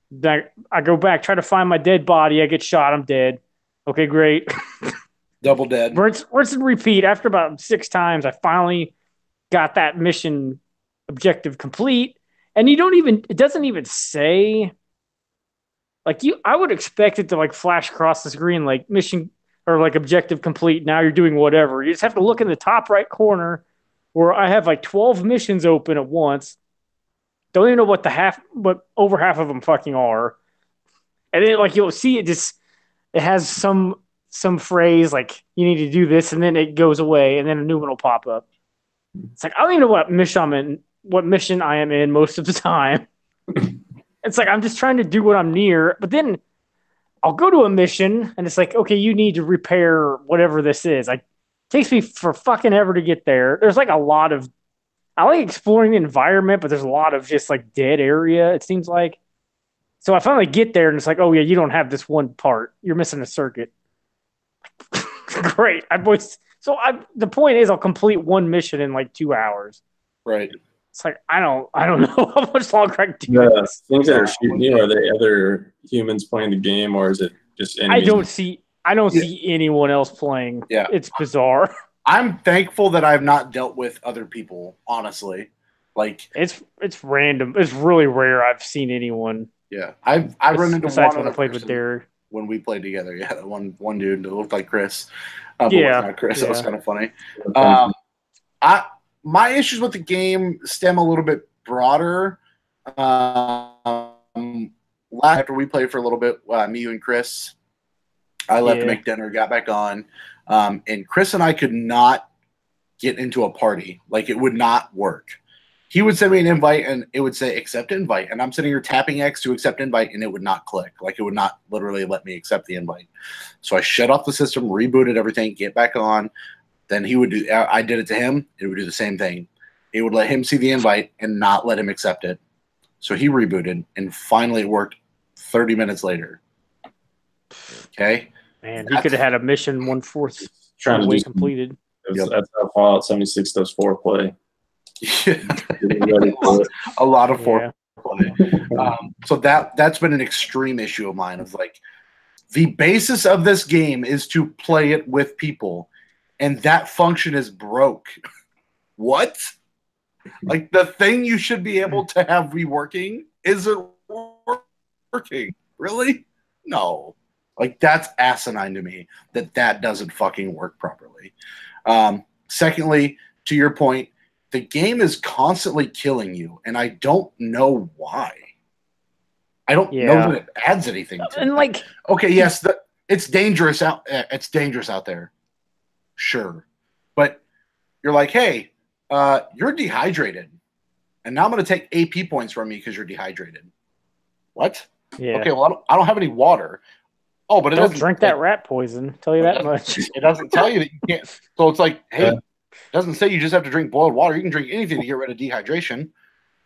Then I go back, try to find my dead body. I get shot. I'm dead. Okay, great. Double dead. Rinse and repeat. After about 6 times, I finally got that mission objective complete. And it doesn't even say, like, I would expect it to like flash across the screen like mission or like objective complete. Now you're doing whatever. You just have to look in the top right corner where I have like 12 missions open at once. Don't even know what over half of them fucking are. And then like you'll see it has some phrase like you need to do this, and then it goes away, and then a new one will pop up. It's like I don't even know what mission I am in most of the time. It's like I'm just trying to do what I'm near, but then I'll go to a mission and it's like, okay, you need to repair whatever this is. Like, it takes me for fucking ever to get there. There's like a lot of I like exploring the environment, but there's a lot of just like dead area, it seems like. So I finally get there and it's like, oh yeah, you don't have this one part. You're missing a circuit. Great. The point is I'll complete one mission in like 2 hours. Right. It's like I don't know how much longer I can do The this. things that are shooting you, are they other humans playing the game, or is it just enemies? I don't see anyone else playing. Yeah. It's bizarre. I'm thankful that I've not dealt with other people, honestly. Like it's random. It's really rare I've seen anyone. Yeah. I run into besides one when I other played with person Derek. when we played together. Yeah, one dude that looked like Chris. But Yeah. was not Chris. That was kind of funny. Um, My issues with the game stem a little bit broader. After we played for a little bit, me, you, and Chris, I left to make dinner, got back on, and Chris and I could not get into a party. Like, it would not work. He would send me an invite, and it would say, accept invite, and I'm sitting here tapping X to accept invite, and it would not click. Like, it would not literally let me accept the invite. So I shut off the system, rebooted everything, get back on. Then he would do. I did it to him. It would do the same thing. It would let him see the invite and not let him accept it. So he rebooted, and finally it worked 30 minutes later. Okay? Man, he could have had a mission 1/4 trying to way do completed. That's how Fallout 76 does foreplay. A lot of foreplay. So that's been an extreme issue of mine. Of like, the basis of this game is to play it with people, and that function is broke. What? Like, the thing you should be able to have be working isn't working. Really? No. Like, that's asinine to me that doesn't fucking work properly. Secondly, to your point, the game is constantly killing you, and I don't know why. I don't know that it adds anything to and it. like, okay, yes, it's dangerous out. It's dangerous out there. Sure, but you're like, hey, you're dehydrated, and now I'm going to take AP points from you because you're dehydrated. What? Yeah. Okay, well, I don't have any water. Oh, but it Don't doesn't drink that rat poison. Tell you that much. It doesn't tell you that you can't. So it's like, hey, it doesn't say you just have to drink boiled water. You can drink anything to get rid of dehydration.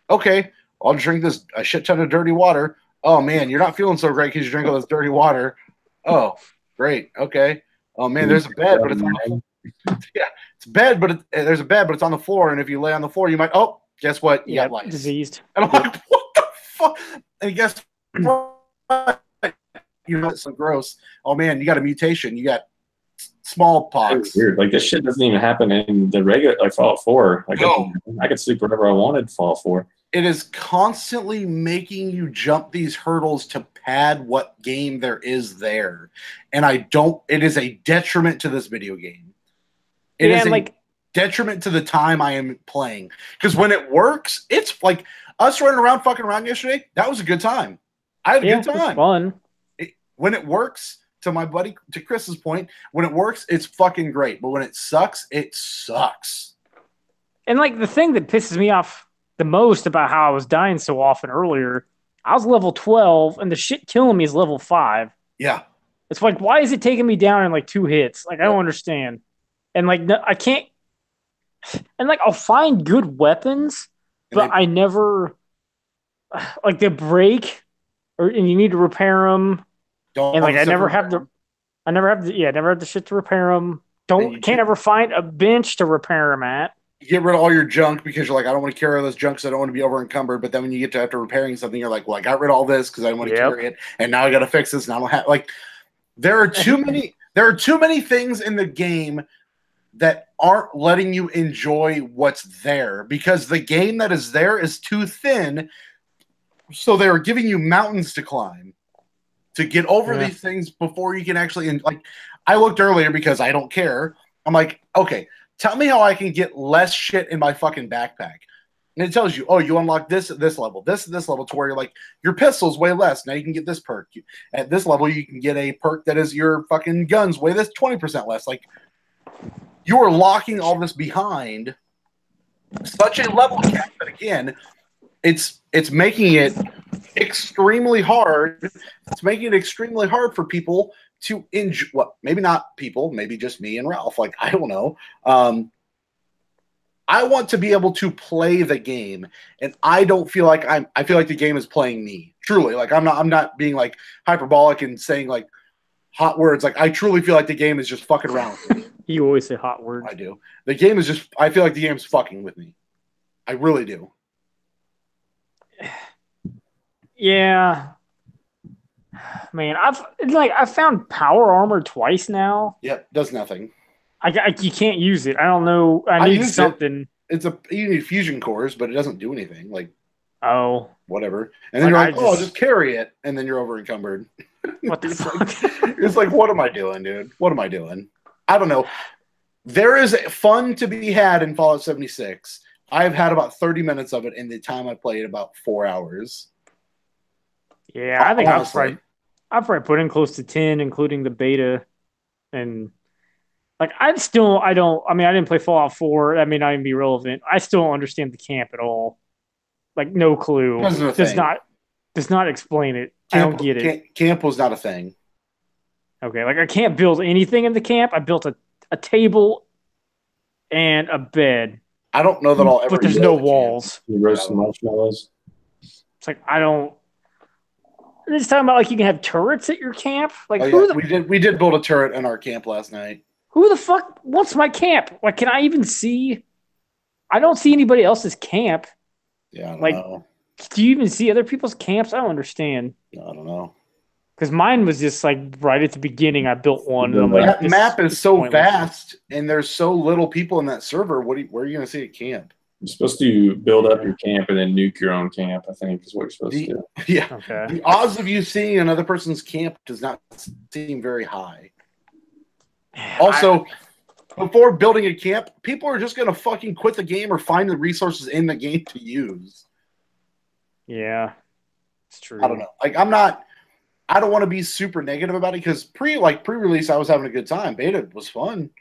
Okay, I'll drink a shit ton of dirty water. Oh man, you're not feeling so great because you drink all this dirty water. Oh, great. Okay. Oh man, there's a bed, but it's on it's bed, but there's a bed, but it's on the floor. And if you lay on the floor, you might. Oh, guess what? You got lice. Diseased. And I'm like, what the fuck? And guess what? You know, it's so gross. Oh man, you got a mutation. You got smallpox. Weird. Like, this shit doesn't even happen in the regular, like, Fallout 4. Like, No. I could sleep whenever I wanted Fallout 4. It is constantly making you jump these hurdles to pad what game there is there. And it is a detriment to this video game. It is a detriment to the time I am playing. Because when it works, it's like us running around, fucking around yesterday. That was a good time. I had a good time. It was fun. When it works, to Chris's point, when it works, it's fucking great. But when it sucks, it sucks. And like, the thing that pisses me off the most about how I was dying so often earlier, I was level 12 and the shit killing me is level 5. Yeah. It's like, why is it taking me down in like 2 hits? Like, I don't understand. and like I can't, and like I'll find good weapons, but I never like they break, and you need to repair them, don't and like have the I never have the shit to repair them. Can't ever find a bench to repair them at. You get rid of all your junk because you're like, I don't want to carry all this junk, so I don't want to be over encumbered. But then when you get to after repairing something, you're like, well, I got rid of all this because I want to carry it, and now I got to fix this, and I don't have like. There are too many things in the game that aren't letting you enjoy what's there because the game that is there is too thin. So they are giving you mountains to climb to get over these things before you can actually like. I looked earlier because I don't care. I'm like, okay, tell me how I can get less shit in my fucking backpack. And it tells you, oh, you unlock this at this level, this level, to where you're like, your pistol's way less. Now you can get this perk. At this level, you can get a perk that is your fucking guns way this 20% less. Like, you are locking all this behind such a level cap that, again, it's making it extremely hard. It's making it extremely hard for people to enjoy. Well, maybe not people, maybe just me and Ralph. Like, I don't know. I want to be able to play the game, and I don't feel like I feel like the game is playing me. Truly, like I'm not being like hyperbolic and saying like hot words. Like I truly feel like the game is just fucking around with me. You always say hot words. I do. The game is just. I feel like the game's fucking with me. I really do. Yeah, man. I've found power armor twice now. Yep, does nothing. You can't use it. I don't know. I need something. You need fusion cores, but it doesn't do anything. Like, whatever. And then you're like, I'll just carry it, and then you're over encumbered. What the fuck? It's like, what am I doing, dude? What am I doing? I don't know. There is fun to be had in Fallout 76. I've had about 30 minutes of it in the time I played, about 4 hours. Yeah, I think I've probably put in close to 10, including the beta, and. Like, I didn't play Fallout 4. That may not even be relevant. I still don't understand the camp at all. Like, no clue. Does not explain it. I don't get it. Camp was not a thing. Okay, like, I can't build anything in the camp. I built a table and a bed. I don't know that I'll ever. But there's no walls. You roast some marshmallows. It's like, I don't. It's talking about, like, you can have turrets at your camp. Like, we did build a turret in our camp last night. Who the fuck wants my camp? Like, can I even see? I don't see anybody else's camp. Yeah, I don't know. Do you even see other people's camps? I don't understand. No, I don't know. Because mine was just like right at the beginning. I built one. And I'm like, that map is so vast, and there's so little people in that server. Where are you going to see a camp? You're supposed to build up your camp and then nuke your own camp, I think, is what you're supposed to do. Yeah. Okay. The odds of you seeing another person's camp does not seem very high. Also, before building a camp, people are just going to fucking quit the game or find the resources in the game to use. Yeah, it's true. I don't know. Like, I don't want to be super negative about it because pre-release, I was having a good time. Beta was fun.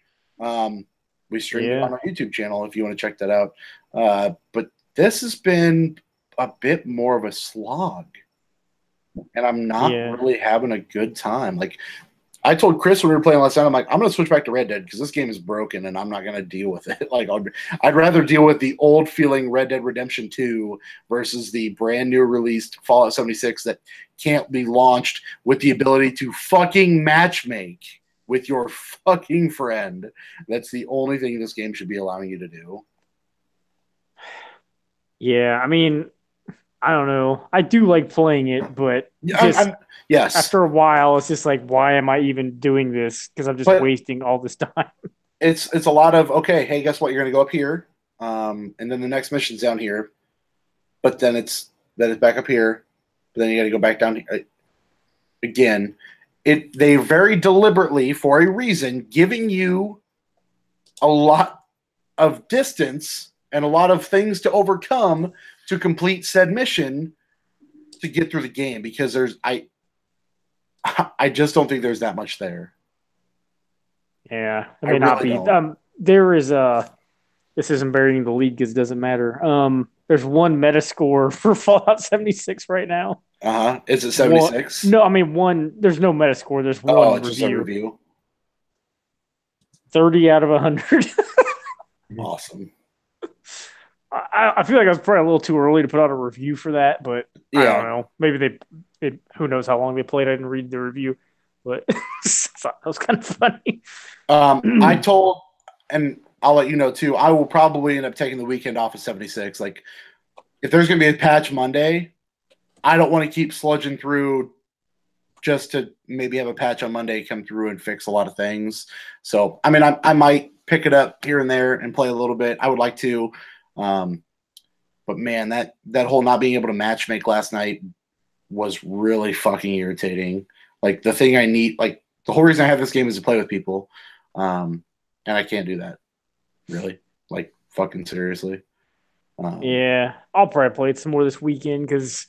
We streamed it on our YouTube channel if you want to check that out. But this has been a bit more of a slog, and I'm not really having a good time. Like, I told Chris when we were playing last night, I'm like, I'm going to switch back to Red Dead because this game is broken and I'm not going to deal with it. Like, I'd rather deal with the old feeling Red Dead Redemption 2 versus the brand new released Fallout 76 that can't be launched with the ability to fucking matchmake with your fucking friend. That's the only thing this game should be allowing you to do. Yeah, I mean, I don't know. I do like playing it, but yes. After a while, it's just like, why am I even doing this? Because I'm just wasting all this time. It's a lot of, okay, hey, guess what? You're going to go up here, and then the next mission's down here, but then it's back up here, but then you got to go back down here. Again, they very deliberately, for a reason, giving you a lot of distance and a lot of things to overcome to complete said mission to get through the game, because I just don't think there's that much there. Yeah, it may not be. There is this isn't burying the lead because it doesn't matter. There's one Metascore for Fallout 76 right now. Is it 76? No, I mean one. There's no Metascore. There's one review. 30 out of 100. Awesome. I feel like I was probably a little too early to put out a review for that, but I don't know. Maybe who knows how long they played. I didn't read the review, but I thought that was kind of funny. I told, and I'll let you know too, I will probably end up taking the weekend off of 76. Like, if there's going to be a patch Monday, I don't want to keep sludging through just to maybe have a patch on Monday come through and fix a lot of things. So, I mean, I might pick it up here and there and play a little bit. I would like to. But man, that whole not being able to match make last night was really fucking irritating. Like, the thing I need, like, the whole reason I have this game is to play with people. And I can't do that. Really. Like, fucking seriously. Yeah, I'll probably play it some more this weekend because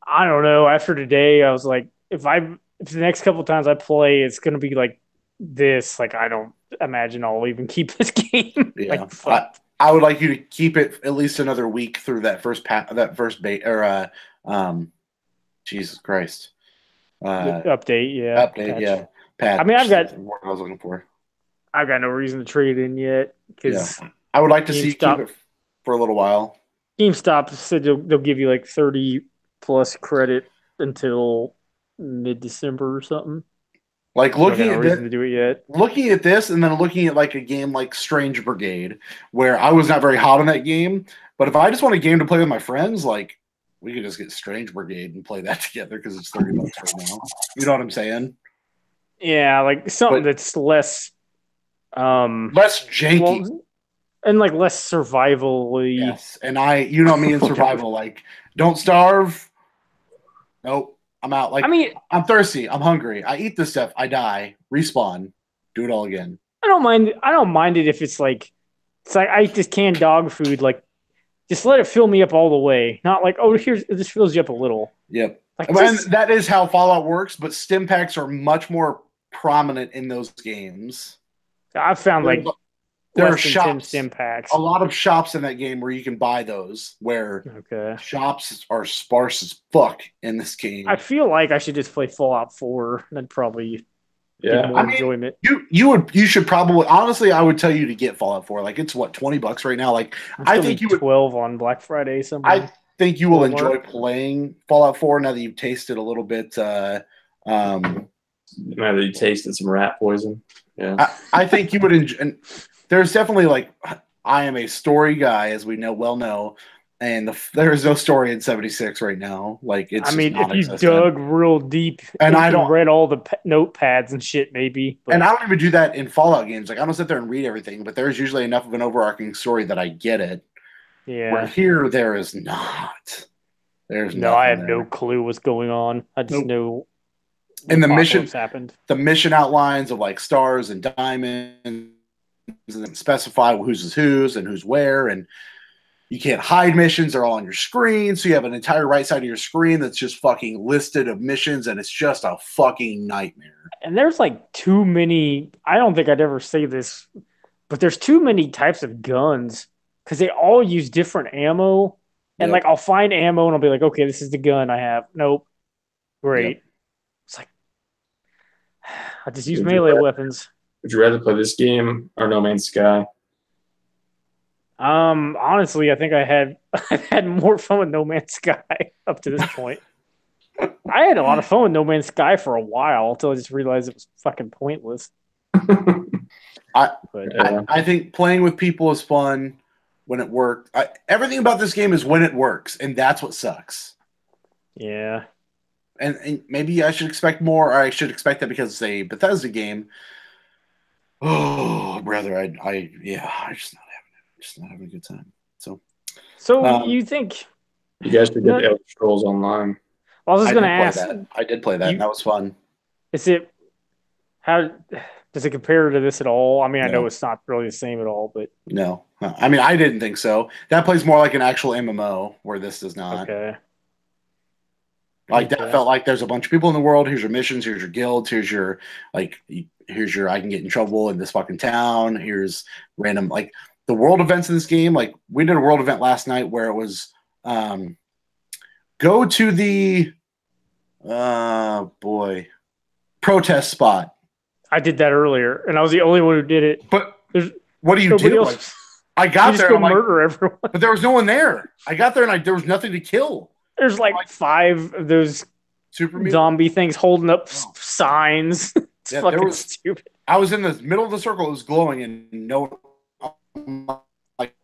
I don't know. After today, I was like, if the next couple times I play, it's gonna be like this. Like, I don't imagine I'll even keep this game. Yeah, like, I would like you to keep it at least another week through that first Jesus Christ, update. Yeah, update. patch. Yeah, patch. I mean, I've got what I was looking for. I've got no reason to trade in yet because I would like to see you keep it for a little while. GameStop said they'll give you like 30 plus credit until mid-December or something. Like, looking at reason to do it yet. Looking at this, and then looking at like a game like Strange Brigade, where I was not very hot on that game, but if I just want a game to play with my friends, like, we could just get Strange Brigade and play that together because it's $30 right now. You know what I'm saying? Yeah, like something that's less janky. And like less survival-y. Yes, and you know me in survival, like, don't starve. Nope. I'm out. Like, I mean, I'm thirsty. I'm hungry. I eat this stuff. I die. Respawn. Do it all again. I don't mind it if it's like I eat this canned dog food. Like, just let it fill me up all the way. Not like, oh, this fills you up a little. Yep. And that is how Fallout works. But stim packs are much more prominent in those games. I've found like there are shops, stim packs. A lot of shops in that game where you can buy those. Where shops are sparse as fuck in this game. I feel like I should just play Fallout 4. That'd probably get more enjoyment. You should probably, honestly, I would tell you to get Fallout 4. Like, it's what, $20 right now. Like, I think you would 12 on Black Friday somewhere. I think you will enjoy playing Fallout 4 now that you've tasted a little bit. Now that you tasted some rat poison. Yeah, I think you would enjoy. And there's definitely, like, I am a story guy, as we well know, and there is no story in 76 right now. Like, it's. I mean, if you dug real deep, and I don't read all the notepads and shit, maybe. But. And I don't even do that in Fallout games. Like, I don't sit there and read everything, but there's usually enough of an overarching story that I get it. Yeah. Where here there is not. There's no. I have no clue what's going on. I just know. And the mission happened. The mission outlines of like stars and diamonds and specify who's whose and who's where, and you can't hide missions. They're all on your screen, so you have an entire right side of your screen that's just fucking listed of missions, and it's just a fucking nightmare. And there's like too many. I don't think I'd ever say this, but there's too many types of guns because they all use different ammo. And like, I'll find ammo and I'll be like, okay, this is the gun I have. Nope. Great. It's like, I just use melee weapons. Would you rather play this game or No Man's Sky? Honestly, I think I've had more fun with No Man's Sky up to this point. I had a lot of fun with No Man's Sky for a while until I just realized it was fucking pointless. I think playing with people is fun when it works. Everything about this game is when it works, and that's what sucks. Yeah. And maybe I should expect more, or I should expect that because it's a Bethesda game. Oh, brother, I'm just not having a good time. So you think you guys should get Elder Scrolls Online? I was just going to ask. I did play that. And that was fun. How does it compare to this at all? I mean, I know it's not really the same at all, but no. I mean, I didn't think so. That plays more like an actual MMO, where this does not. Okay. Like, that felt like there's a bunch of people in the world. Here's your missions. Here's your guilds. Here's your I can get in trouble in this fucking town. Here's random, like, the world events in this game. Like, we did a world event last night where it was go to the protest spot. I did that earlier, and I was the only one who did it. But There's what do you nobody do? else. Like, I You got just there. go I'm like, murder everyone. but there was no one there. I got there and there was nothing to kill. There's like 5 of those Super mutant. zombie things holding up Oh. signs. It's Yeah, fucking stupid. I was in the middle of the circle. It was glowing, and no, like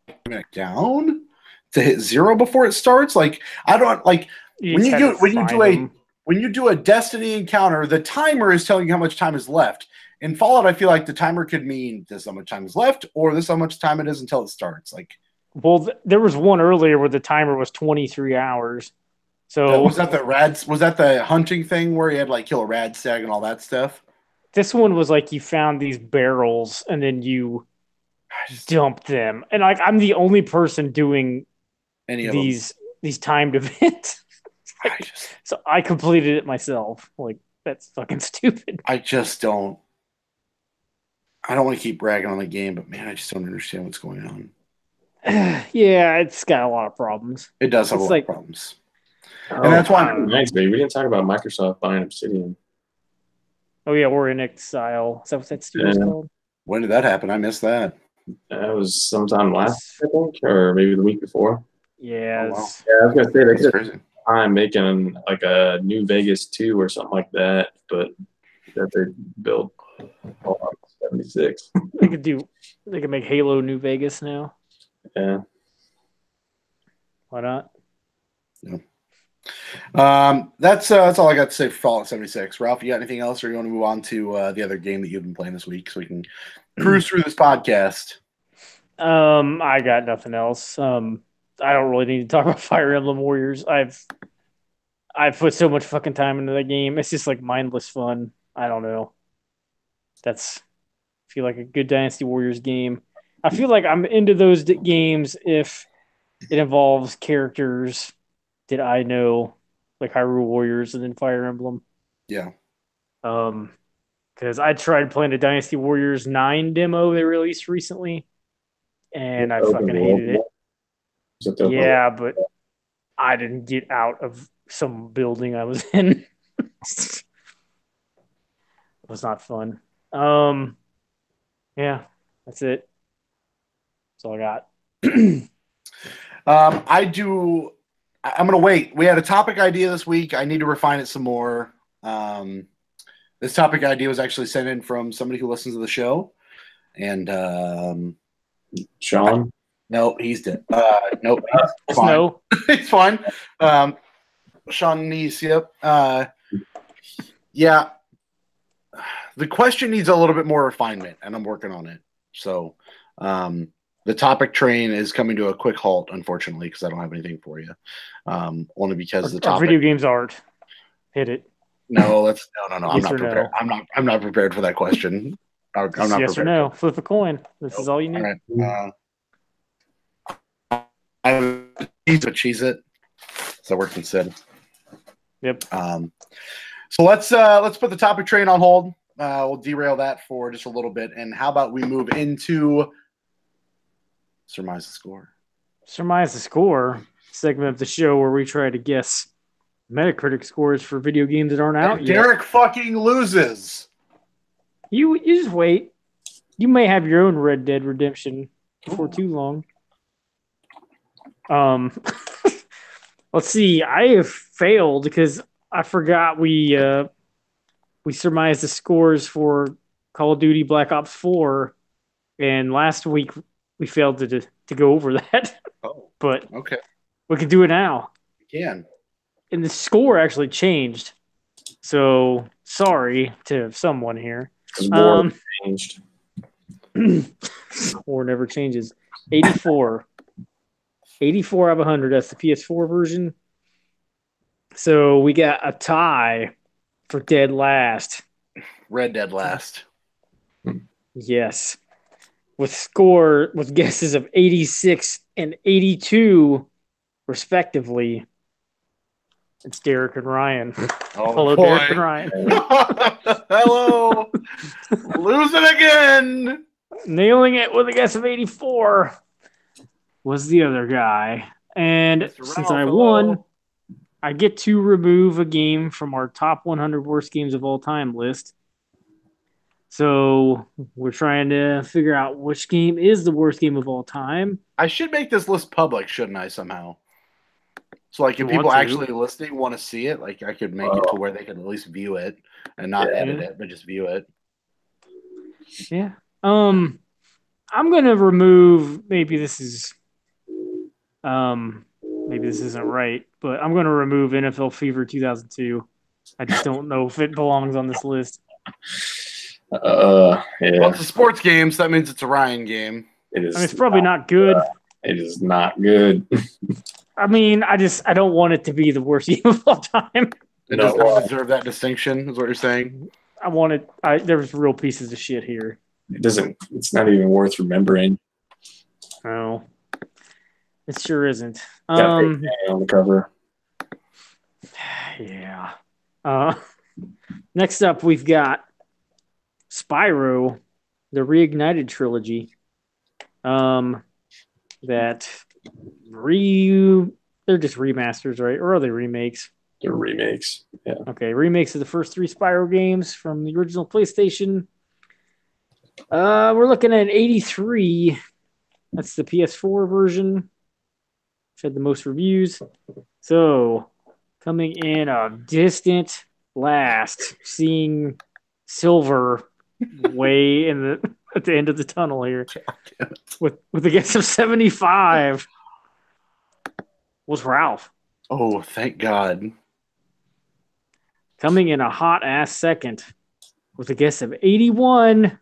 down to hit 0 before it starts. Like I don't like when you do a Destiny encounter, the timer is telling you how much time is left. In Fallout, I feel like the timer could mean this is how much time is left, or this is how much time it is until it starts. Like, well, there was one earlier where the timer was 23 hours. So was that the rads? Was that the hunting thing where you had to like kill a rad stag and all that stuff? this one was like you found these barrels and then you dumped them, and like I'm the only person doing Any of these timed events. So I completed it myself. Like that's fucking stupid. I just don't. I don't want to keep bragging on the game, but man, I just don't understand what's going on. Yeah, it's got a lot of problems. It does have It's a lot like- of problems. Oh, And that's why- nice, baby. We didn't talk about Microsoft buying Obsidian. Oh yeah, Or in Exile. Is that what that studio's Yeah. called? When did that happen? I missed that. That was sometime last, I think, or maybe the week before. Yeah. Oh, wow. it's- Yeah, I was gonna say they That's could crazy. time making like a New Vegas 2 or something like that, but that they built Fallout 76. They could make Halo New Vegas now. Yeah. Why not? That's all I got to say for Fallout 76. Ralph, you got anything else, or you want to move on to the other game that you've been playing this week so we can cruise through this podcast? I got nothing else. I don't really need to talk about Fire Emblem Warriors. I've put so much fucking time into that game. It's just like mindless fun. I don't know. I feel like a good Dynasty Warriors game. I feel like I'm into those games if it involves characters that I know, like Hyrule Warriors and then Fire Emblem. Yeah. Because I tried playing the Dynasty Warriors 9 demo they released recently, and I fucking hated it. Is it the open Yeah, but I didn't get out of some building I was in. It was not fun. Yeah, that's it. That's all I got. I'm going to wait. We had a topic idea this week. I need to refine it some more. This topic idea was actually sent in from somebody who listens to the show. And Sean? no, he's dead. Nope, he's fine. No. He's fine. Sean Neese, yep. Yeah. The question needs a little bit more refinement, and I'm working on it. So the topic train is coming to a quick halt, unfortunately, because I don't have anything for you. Only because the Our topic. video games aren't. Hit it. No. I'm Yes not or prepared. no? I'm not prepared for that question. I'm Just not yes prepared. or no. Flip a coin. This is all you need. All right. I have a cheese it. So that works instead. Yep. So let's put the topic train on hold. We'll derail that for just a little bit. And how about we move into Surmise the Score? Surmise the Score segment of the show where we try to guess Metacritic scores for video games that aren't out And yet. Derek fucking loses. You just wait. You may have your own Red Dead Redemption before too long. Let's see. I have failed because I forgot we surmised the scores for Call of Duty Black Ops 4, and last week we failed to go over that. Oh, But okay. we can do it now. We can. And the score actually changed. So sorry to someone here. His board changed. Score never changes. 84. 84 out of 100. That's the PS4 version. So we got a tie for dead last. Red Dead last. Yes. With guesses of 86 and 82, respectively. It's Derek and Ryan. Oh, Hello, boy. Derek and Ryan. Hello. Losing again. Nailing it with a guess of 84 was the other guy. And Mr. since Ralph, I hello. won, I get to remove a game from our top 100 worst games of all time list. So we're trying to figure out which game is the worst game of all time. I should make this list public, shouldn't I, somehow? So, like, You if want people to. actually listening want to see it, like, I could make it to where they can at least view it and not edit it, but just view it. Yeah. I'm gonna remove. Maybe this isn't right, but I'm gonna remove NFL Fever 2002. I just don't know if it belongs on this list. Well, Yeah, it's a sports game, so that means it's a Ryan game. it is. I mean, it's probably not good. It is not good. I mean, I don't want it to be the worst game of all time. It does not deserve that distinction, is what you're saying. I want it. There's real pieces of shit here. It doesn't. It's not even worth remembering. Oh, it sure isn't. Got on the cover. Yeah. Next up, we've got Spyro, the Reignited trilogy. That they're just remasters, right? Or are they remakes? They're remakes. Yeah. Okay, remakes of the first 3 Spyro games from the original PlayStation. We're looking at 83. That's the PS4 version, which had the most reviews. So, coming in a distant last, seeing silver way at the end of the tunnel here, with a guess of 75, was Ralph. Oh, thank God. Coming in a hot ass second, with a guess of 81,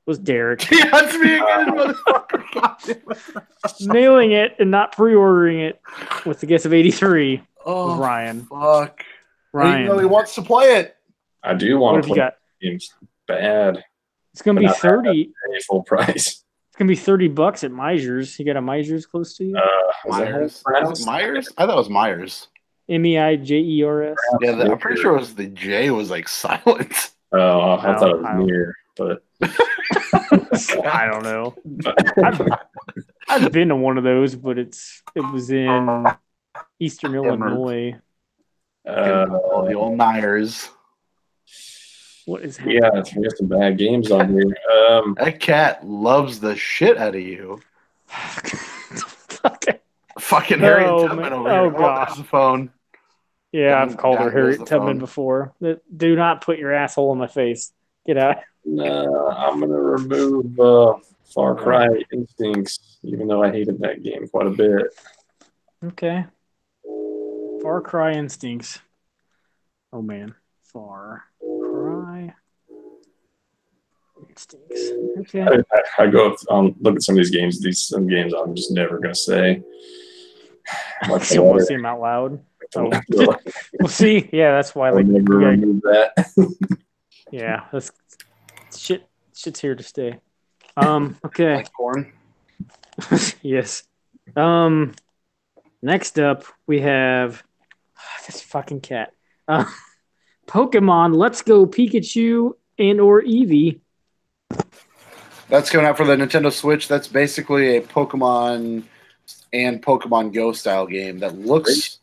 was Derek. Yeah, that's me again, motherfucker. God damn it. Nailing it and not pre-ordering it with the guess of 83 Oh, was Ryan. Fuck. Ryan, He really wants to play it. I do what want have to you play got? games bad. It's gonna but be not 30. Pay full price. It's gonna be $30 at Meisers. You got a Meisers close to you? Is that how Myers. it's pronounced? Is it Myers? I thought it was Myers. MEIJERS. Yeah, I'm pretty sure it was the J was like silent. Oh, I thought it I don't- was near, but I don't know. I've been to one of those, but it was in Eastern Illinois. The old Myers. What is happening? yeah, we got some bad games on here. That cat loves the shit out of you. Fucking Harriet Oh, Tubman man. over Oh, here. gosh. There's the phone. Yeah, I've called her God, Harriet where's the Tubman phone? before. Do not put your asshole in my face. Get out. No, I'm gonna remove Far Cry Instincts, even though I hated that game quite a bit. Okay. Far Cry Instincts. Oh man. Far Cry Instincts. Okay. I go look at some of these games. Some games I'm just never gonna say. Like You want to see them out loud? Oh. We'll see. Yeah, that's why. I'll Like, never remove that. yeah, that's shit's here to stay. Okay. Like corn. Yes. Next up we have this fucking cat. Pokemon Let's Go Pikachu and or Eevee. That's coming out for the Nintendo Switch. That's basically a Pokemon and Pokemon Go style game that looks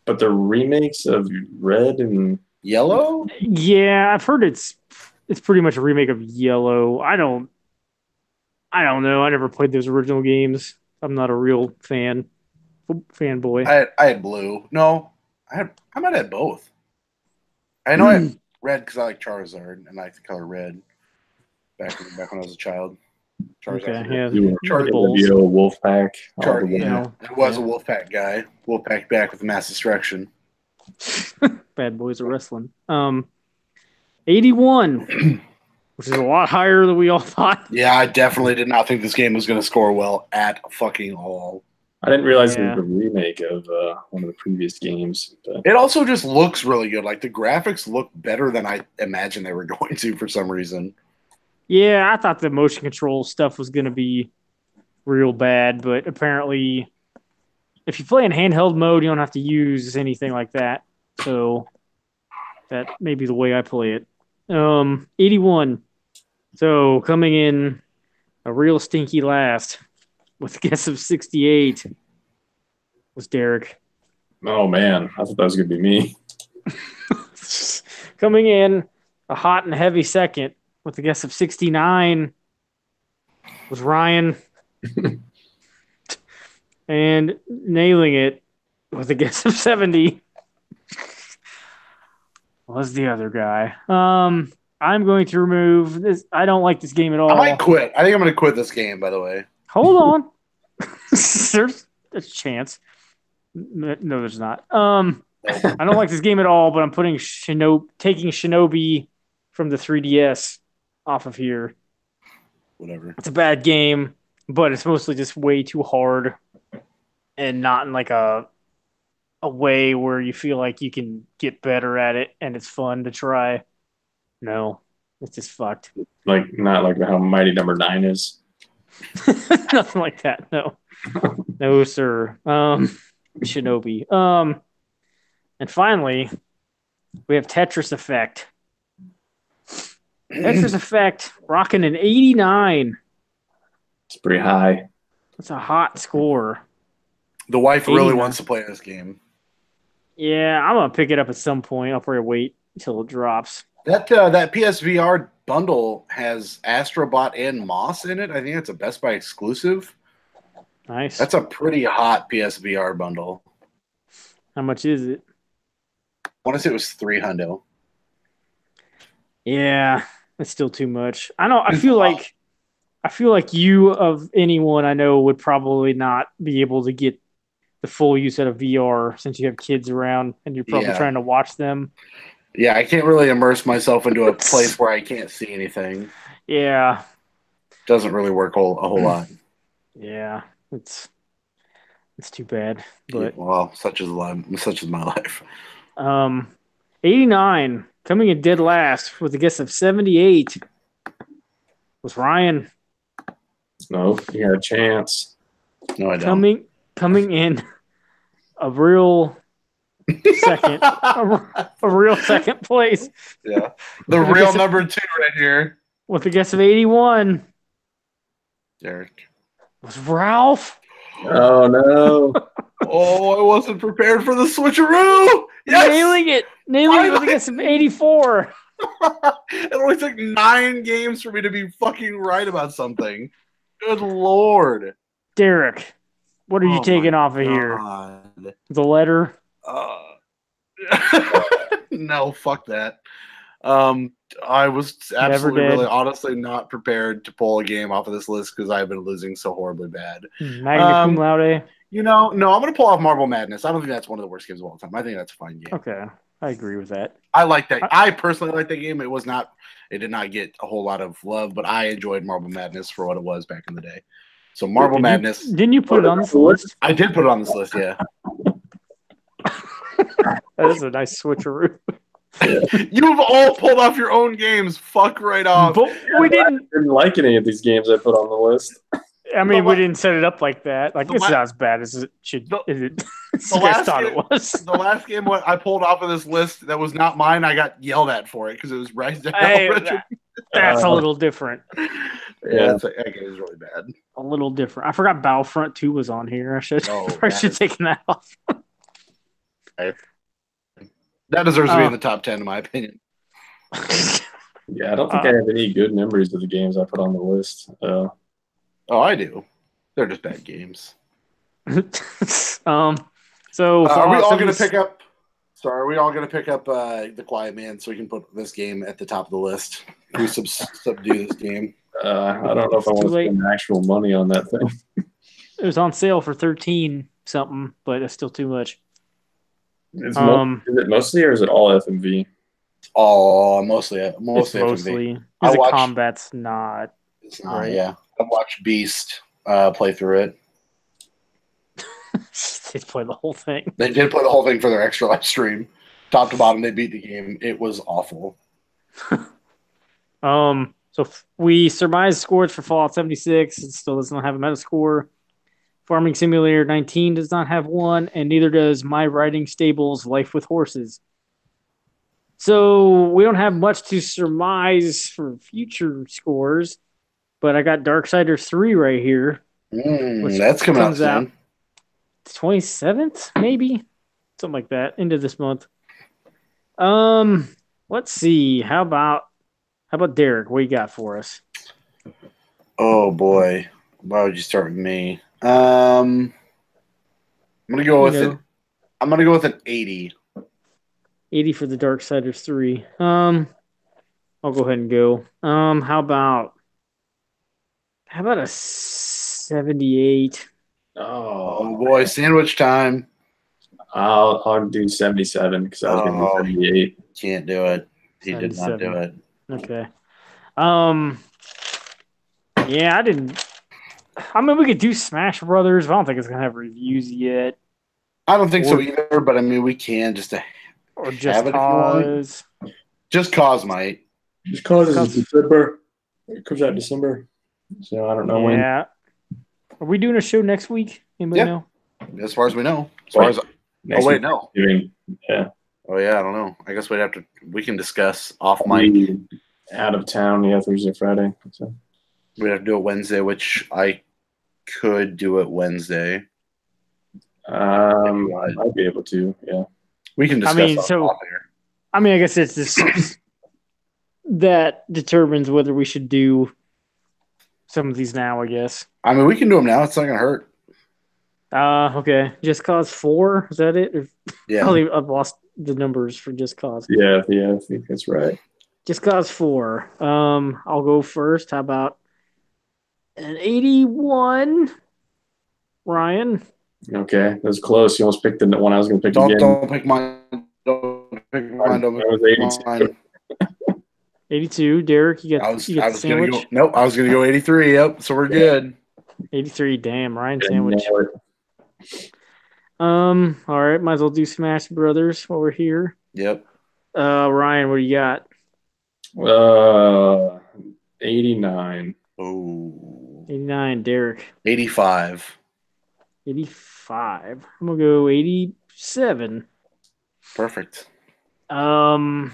But the remakes of Red and yellow. Yeah, I've heard it's pretty much a remake of Yellow. I don't know. I never played those original games. I'm not a real fanboy. I had blue. No, I might have both. I know I had red because I like Charizard and I like the color red. Back when I was a child. Charizard. Okay, yeah. you were Charlie the Bulls. Wolfpack. Charlie, you yeah. know, I was yeah. a Wolfpack guy. Wolfpack back with mass destruction. Bad boys are wrestling. 81, which is a lot higher than we all thought. Yeah, I definitely did not think this game was going to score well at fucking all. I didn't realize Yeah. it was a remake of one of the previous games. But It also just looks really good. Like the graphics look better than I imagined they were going to for some reason. Yeah, I thought the motion control stuff was going to be real bad, but apparently, if you play in handheld mode, you don't have to use anything like that. So that may be the way I play it. 81. So coming in a real stinky last with a guess of 68 was Derek. oh man, I thought that was gonna be me. Coming in A hot and heavy second with a guess of 69 was Ryan. And nailing it with a guess of 70 was the other guy. I'm going to remove this. I don't like this game at all. I might quit. I think I'm going to quit this game, by the way. Hold on. There's a chance. No, there's not. I don't like this game at all, but I'm putting taking Shinobi from the 3DS off of here. Whatever. It's a bad game, but it's mostly just way too hard and not in like a way where you feel like you can get better at it and it's fun to try. No, it's just fucked. Like not like how Mighty Number 9 is. Nothing like that. No, no, sir. Shinobi. And finally, we have Tetris Effect. Tetris Effect rocking an 89. It's pretty high. That's a hot score. The wife really 89. wants to play this game. Yeah, I'm gonna pick it up at some point. I'll probably wait until it drops. That PSVR bundle has Astrobot and Moss in it. I think it's a Best Buy exclusive. Nice. That's a pretty hot PSVR bundle. How much is it? I want to say it was $300. Yeah, it's still too much. I feel like you of anyone I know would probably not be able to get the full use out of VR since you have kids around and you're probably trying to watch them. Yeah, I can't really immerse myself into a place where I can't see anything. Yeah. Doesn't really work a whole lot. Yeah, it's too bad. But well, such is my life. 89 coming in dead last with a guess of 78 was Ryan. No, you got a chance. No, I don't. Coming in a real second, a real second place. Yeah, the real number 2 right here with a guess of 81. Derek was Ralph. Oh no! Oh, I wasn't prepared for the switcheroo. Yes! Nailing it with a guess of 84. It only took 9 games for me to be fucking right about something. Good Lord, Derek, what are you taking off of here? The letter. No, fuck that. I was absolutely, really, honestly not prepared to pull a game off of this list because I've been losing so horribly bad. Magna cum laude. No, I'm going to pull off Marble Madness. I don't think that's one of the worst games of all time. I think that's a fine game. Okay, I agree with that. I like that. I personally like that game. It did not get a whole lot of love, but I enjoyed Marble Madness for what it was back in the day. So Marble Madness. Didn't you put it on this list? I did put it on this list, yeah. That is a nice switcheroo. You've all pulled off your own games. Fuck right off. But we didn't like any of these games I put on the list. I mean, we didn't set it up like that. Like, it's not as bad as it should. The last game I pulled off of this list that was not mine, I got yelled at for it because it was Rise to Hell. That's a little different. Yeah, that game is really bad. A little different. I forgot Battlefront 2 was on here. I should have taken that off. That deserves to be in the top 10, in my opinion. Yeah, I don't think I have any good memories of the games I put on the list. Oh, I do. They're just bad games. So are we all going to pick up? Sorry, are we all going to pick up The Quiet Man so we can put this game at the top of the list? Can we subdue this game? I don't know if I want to spend actual money on that thing. It was on sale for $13 something, but it's still too much. Is it mostly or is it all FMV? Oh, mostly Mostly. FMV. Because the combat's not. It's not, right? Yeah. I watched Beast play through it. They play the whole thing. They did play the whole thing for their extra live stream. Top to bottom, they beat the game. It was awful. So we surmised scores for Fallout 76. It still does not have a Metascore. Farming Simulator 19 does not have one, and neither does My Riding Stable's Life with Horses. So we don't have much to surmise for future scores, but I got Darksiders 3 right here. That's coming out soon. 27th, maybe? Something like that, end of this month. What Let's see. How about Derek? What you got for us? Oh boy, why would you start with me? I'm gonna go with an. I'm gonna go with an 80. 80 for the Darksiders 3. I'll go ahead and go. How about a 78? Oh boy, sandwich time. I'll do 77 because I was going to do 78. Can't do it. He did not do it. Okay. Yeah, I didn't. I mean, we could do Smash Brothers. But I don't think it's gonna have reviews yet. I don't think so either. But I mean, we can just or just have it cause. If you want. Just cause might. Just cause is December. It comes out December. So I don't know when. Yeah. Are we doing a show next week? Anybody know? As far as we know. As far as no. Yeah. Oh yeah, I don't know. I guess we can discuss off mic. Out of town, Thursday, Friday. So we'd have to do it Wednesday, which I could do it Wednesday. I'd be able to, yeah. We can discuss off here. I mean, I guess it's just that determines whether we should do some of these now, I guess. I mean, we can do them now. It's not going to hurt. Okay. Just Cause 4? Is that it? Yeah. I've lost the numbers for Just Cause. Yeah, I think that's right. Just Cause 4. I'll go first. How about an 81? Ryan? Okay, that was close. You almost picked the one I was going to pick again. Don't pick mine. Don't pick mine. Don't pick mine. 82. Derek, you got the sandwich? I was going to go 83. Yep, so we're good. 83. Damn, Ryan sandwich. All right, might as well do Smash Brothers while we're here. Yep. Ryan, what do you got? 89. Oh. 89. Derek. 85. 85. I'm gonna go 87. Perfect. I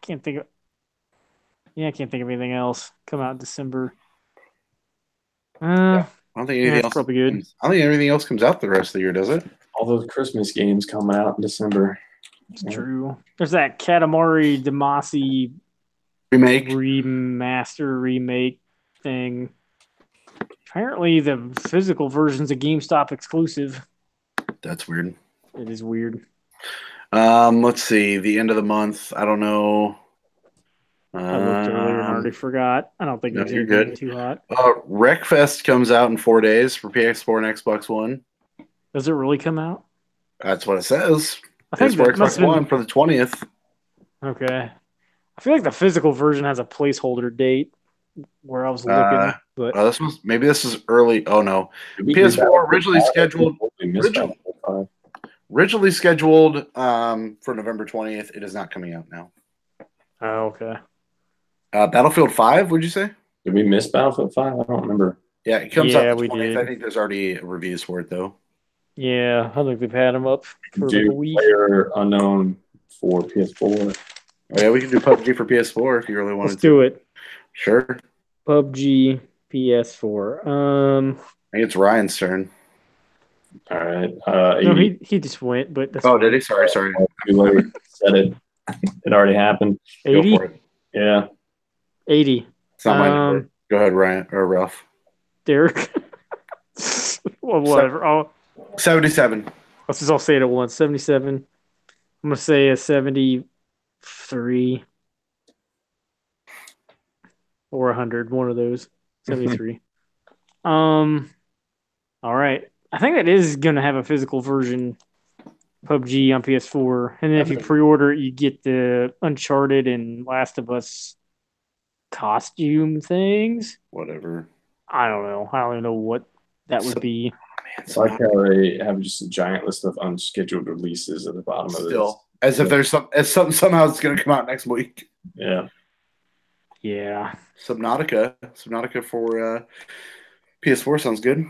can't think of anything else. Come out in December. I don't think anything else. Probably good. I don't think everything else comes out the rest of the year, does it? All those Christmas games coming out in December. It's true. There's that Katamari Damacy remake thing. Apparently, the physical version's a GameStop exclusive. That's weird. It is weird. Let's see. The end of the month. I don't know. I looked earlier and already forgot. I don't think it's too hot. Wreckfest comes out in 4 days for PS4 and Xbox One. Does it really come out? That's what it says. I think for Xbox One for the 20th. Okay. I feel like the physical version has a placeholder date where I was looking. But maybe this is early. Oh no, PS4 originally scheduled for November 20th. It is not coming out now. Oh, okay. Battlefield 5, would you say? Did we miss Battlefield 5? I don't remember. Yeah, it comes out the 20th. Did. I think there's already reviews for it though. Yeah, I think they've had them up for like a week. Player unknown for PS4. Oh yeah, we can do PUBG for PS4 if you really wanted to. Let's do it. Sure. PUBG PS4. I think it's Ryan's turn. All right. No, he just went, but that's did he? Sorry. Said it. It already happened. 80? Yeah. 80. It's not my number. Go ahead, Ryan or Ralph. Derek. Well, whatever. 77. Let's just all say it at once. 77. I'm gonna say a 73 or 100. One of those. 73. All right. I think that is gonna have a physical version. PUBG on PS4, and then if you pre-order it, you get the Uncharted and Last of Us costume things. Whatever. I don't know. I don't even know what that would be. It's like how they have just a giant list of unscheduled releases at the bottom of this. As if there's something somehow it's going to come out next week. Yeah. Yeah. Subnautica for PS4 sounds good.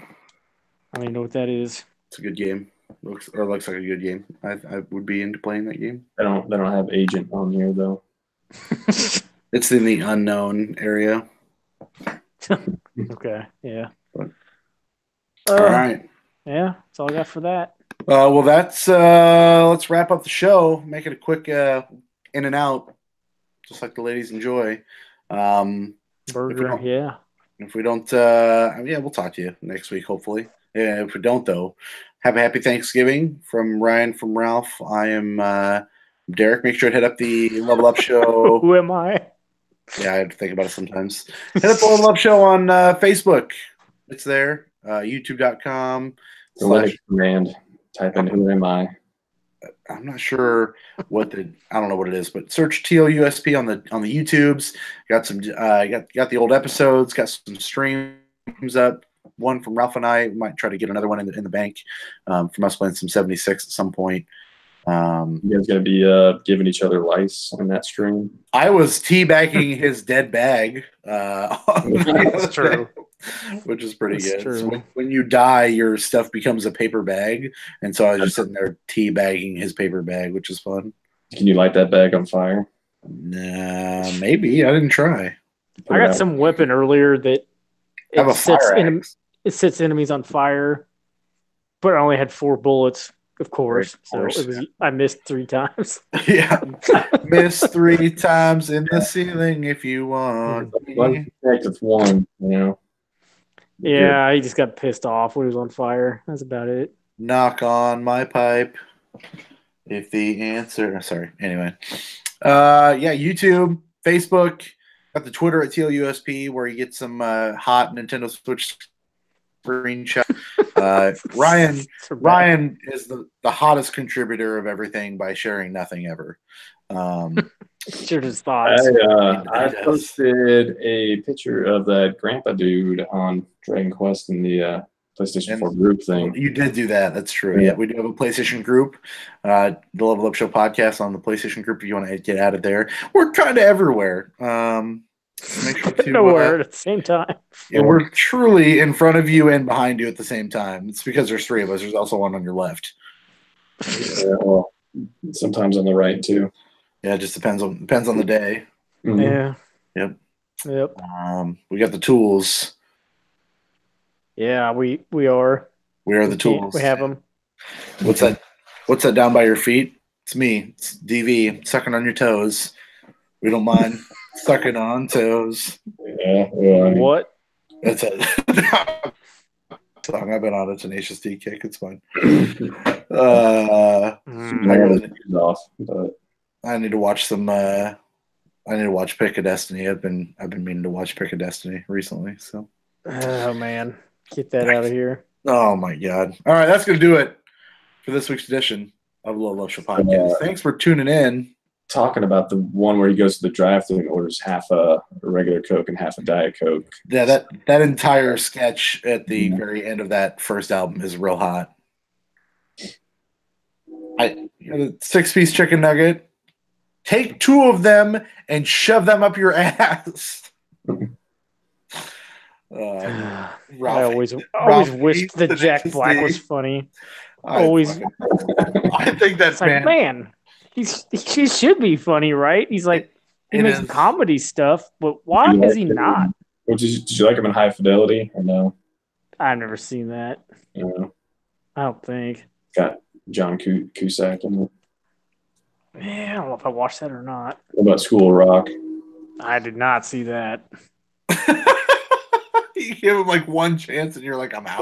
I don't even know what that is. It's a good game. Looks like a good game. I would be into playing that game. They don't have Agent on here though. It's in the unknown area. Okay. Yeah. All right. Yeah, that's all I got for that. Well, that's let's wrap up the show. Make it a quick in and out, just like the ladies enjoy. Burger, yeah. If we don't, we'll talk to you next week, hopefully. Yeah, if we don't, though, have a happy Thanksgiving from Ryan, from Ralph. I am Derek. Make sure to hit up the Level Up Show. Who am I? Yeah, I have to think about it sometimes. Hit up the Level Up Show on Facebook. It's there. YouTube.com. The Linux command. Type in "Who am I?" I'm not sure I don't know what it is, but search TLUSP on the YouTubes. Got some got the old episodes, got some streams up. One from Ralph and I. We might try to get another one in the bank from us playing some 76 at some point. You guys gonna be giving each other lice on that stream? I was teabagging his dead bag. That's true. Which is pretty That's good. true. So when you die, your stuff becomes a paper bag, and so I was just sitting there teabagging his paper bag, which is fun. Can you light that bag on fire? Nah, maybe I didn't try. I got some weapon earlier that Have a fire axe. it sets enemies on fire, but I only had 4 bullets, of course. Of course. So I missed 3 times. Yeah, miss 3 times in the ceiling if you want. It's one, you know. Yeah, he just got pissed off when he was on fire. That's about it. Knock on my pipe. If the answer, sorry. Anyway, YouTube, Facebook, got the Twitter at TLUSP where you get some hot Nintendo Switch screenshot. Ryan is the hottest contributor of everything by sharing nothing ever. Sure, his thoughts. I posted a picture of that grandpa dude on Dragon Quest in the PlayStation 4 group thing. You did do that. That's true. Yeah, we do have a PlayStation group, the Level Up Show podcast on the PlayStation group. If you want to get out of there, we're kind of everywhere. Make sure to nowhere at the same time. And we're truly in front of you and behind you at the same time. It's because there's 3 of us. There's also one on your left. Yeah, well, sometimes on the right too. Yeah, it just depends on the day. Mm-hmm. Yeah. Yep. We got the tools. Yeah, we are. We are the tools. We have them. What's that? What's that down by your feet? It's me. It's DV sucking on your toes. We don't mind sucking on toes. Yeah. What? That's a song. I've been on a Tenacious D kick. It's fine. I need to watch some. I need to watch Pick of Destiny. I've been meaning to watch Pick of Destiny recently. So. Oh man, get that out of here! Oh my god! All right, that's gonna do it for this week's edition of Low Love Show Podcast. Thanks for tuning in. Talking about the one where he goes to the drive-thru and orders half a regular Coke and half a Diet Coke. Yeah, that entire sketch at the very end of that first album is real hot. The 6-piece chicken nugget. Take 2 of them and shove them up your ass. I always wished that Jack Black was funny. I think that's man. He should be funny, right? He's like he makes comedy stuff, but why is he not? Did you like him in High Fidelity or no? I've never seen that. Yeah. I don't think. Got John Cusack in it. Yeah, I don't know if I watched that or not. What about School of Rock? I did not see that. You give him like one chance and you're like, I'm out.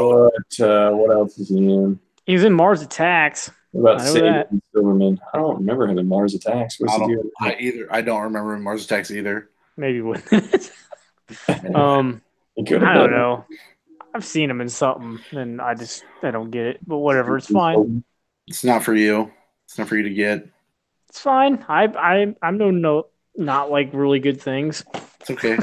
What else is he in? He was in Mars Attacks. What about Sadie Silverman? I don't remember him in Mars Attacks. I don't remember Mars Attacks either. Maybe with it. I don't know. I've seen him in something, and I don't get it. But whatever, it's fine. It's not for you. It's not for you to get. It's fine. I'm not like really good things. It's okay.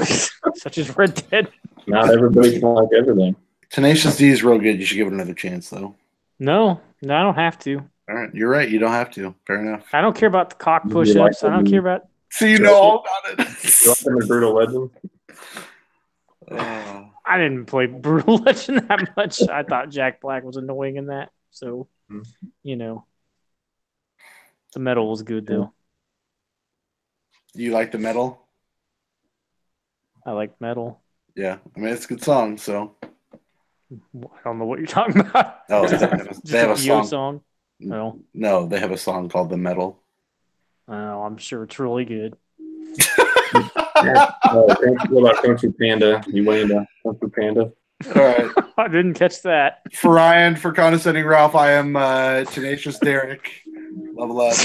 Such as Red Dead. Not everybody can like everything. Tenacious D is real good. You should give it another chance, though. No, I don't have to. All right, you're right. You don't have to. Fair enough. I don't care about the cock push-ups. I don't care about. So you know all about it. You like him in Brutal Legend? I didn't play Brutal Legend that much. I thought Jack Black was annoying in that. So, the metal was good though. Do you like the metal? I like metal. Yeah, I mean it's a good song. So I don't know what you're talking about. Oh, Just they have a Yo song. song. No, No, they have a song called "The Metal." oh, I'm sure it's really good. What about Kung Fu Panda? You went into Kung Fu Panda? All right. I didn't catch that. For Ryan, for condescending Ralph, I am Tenacious Derek. Level up.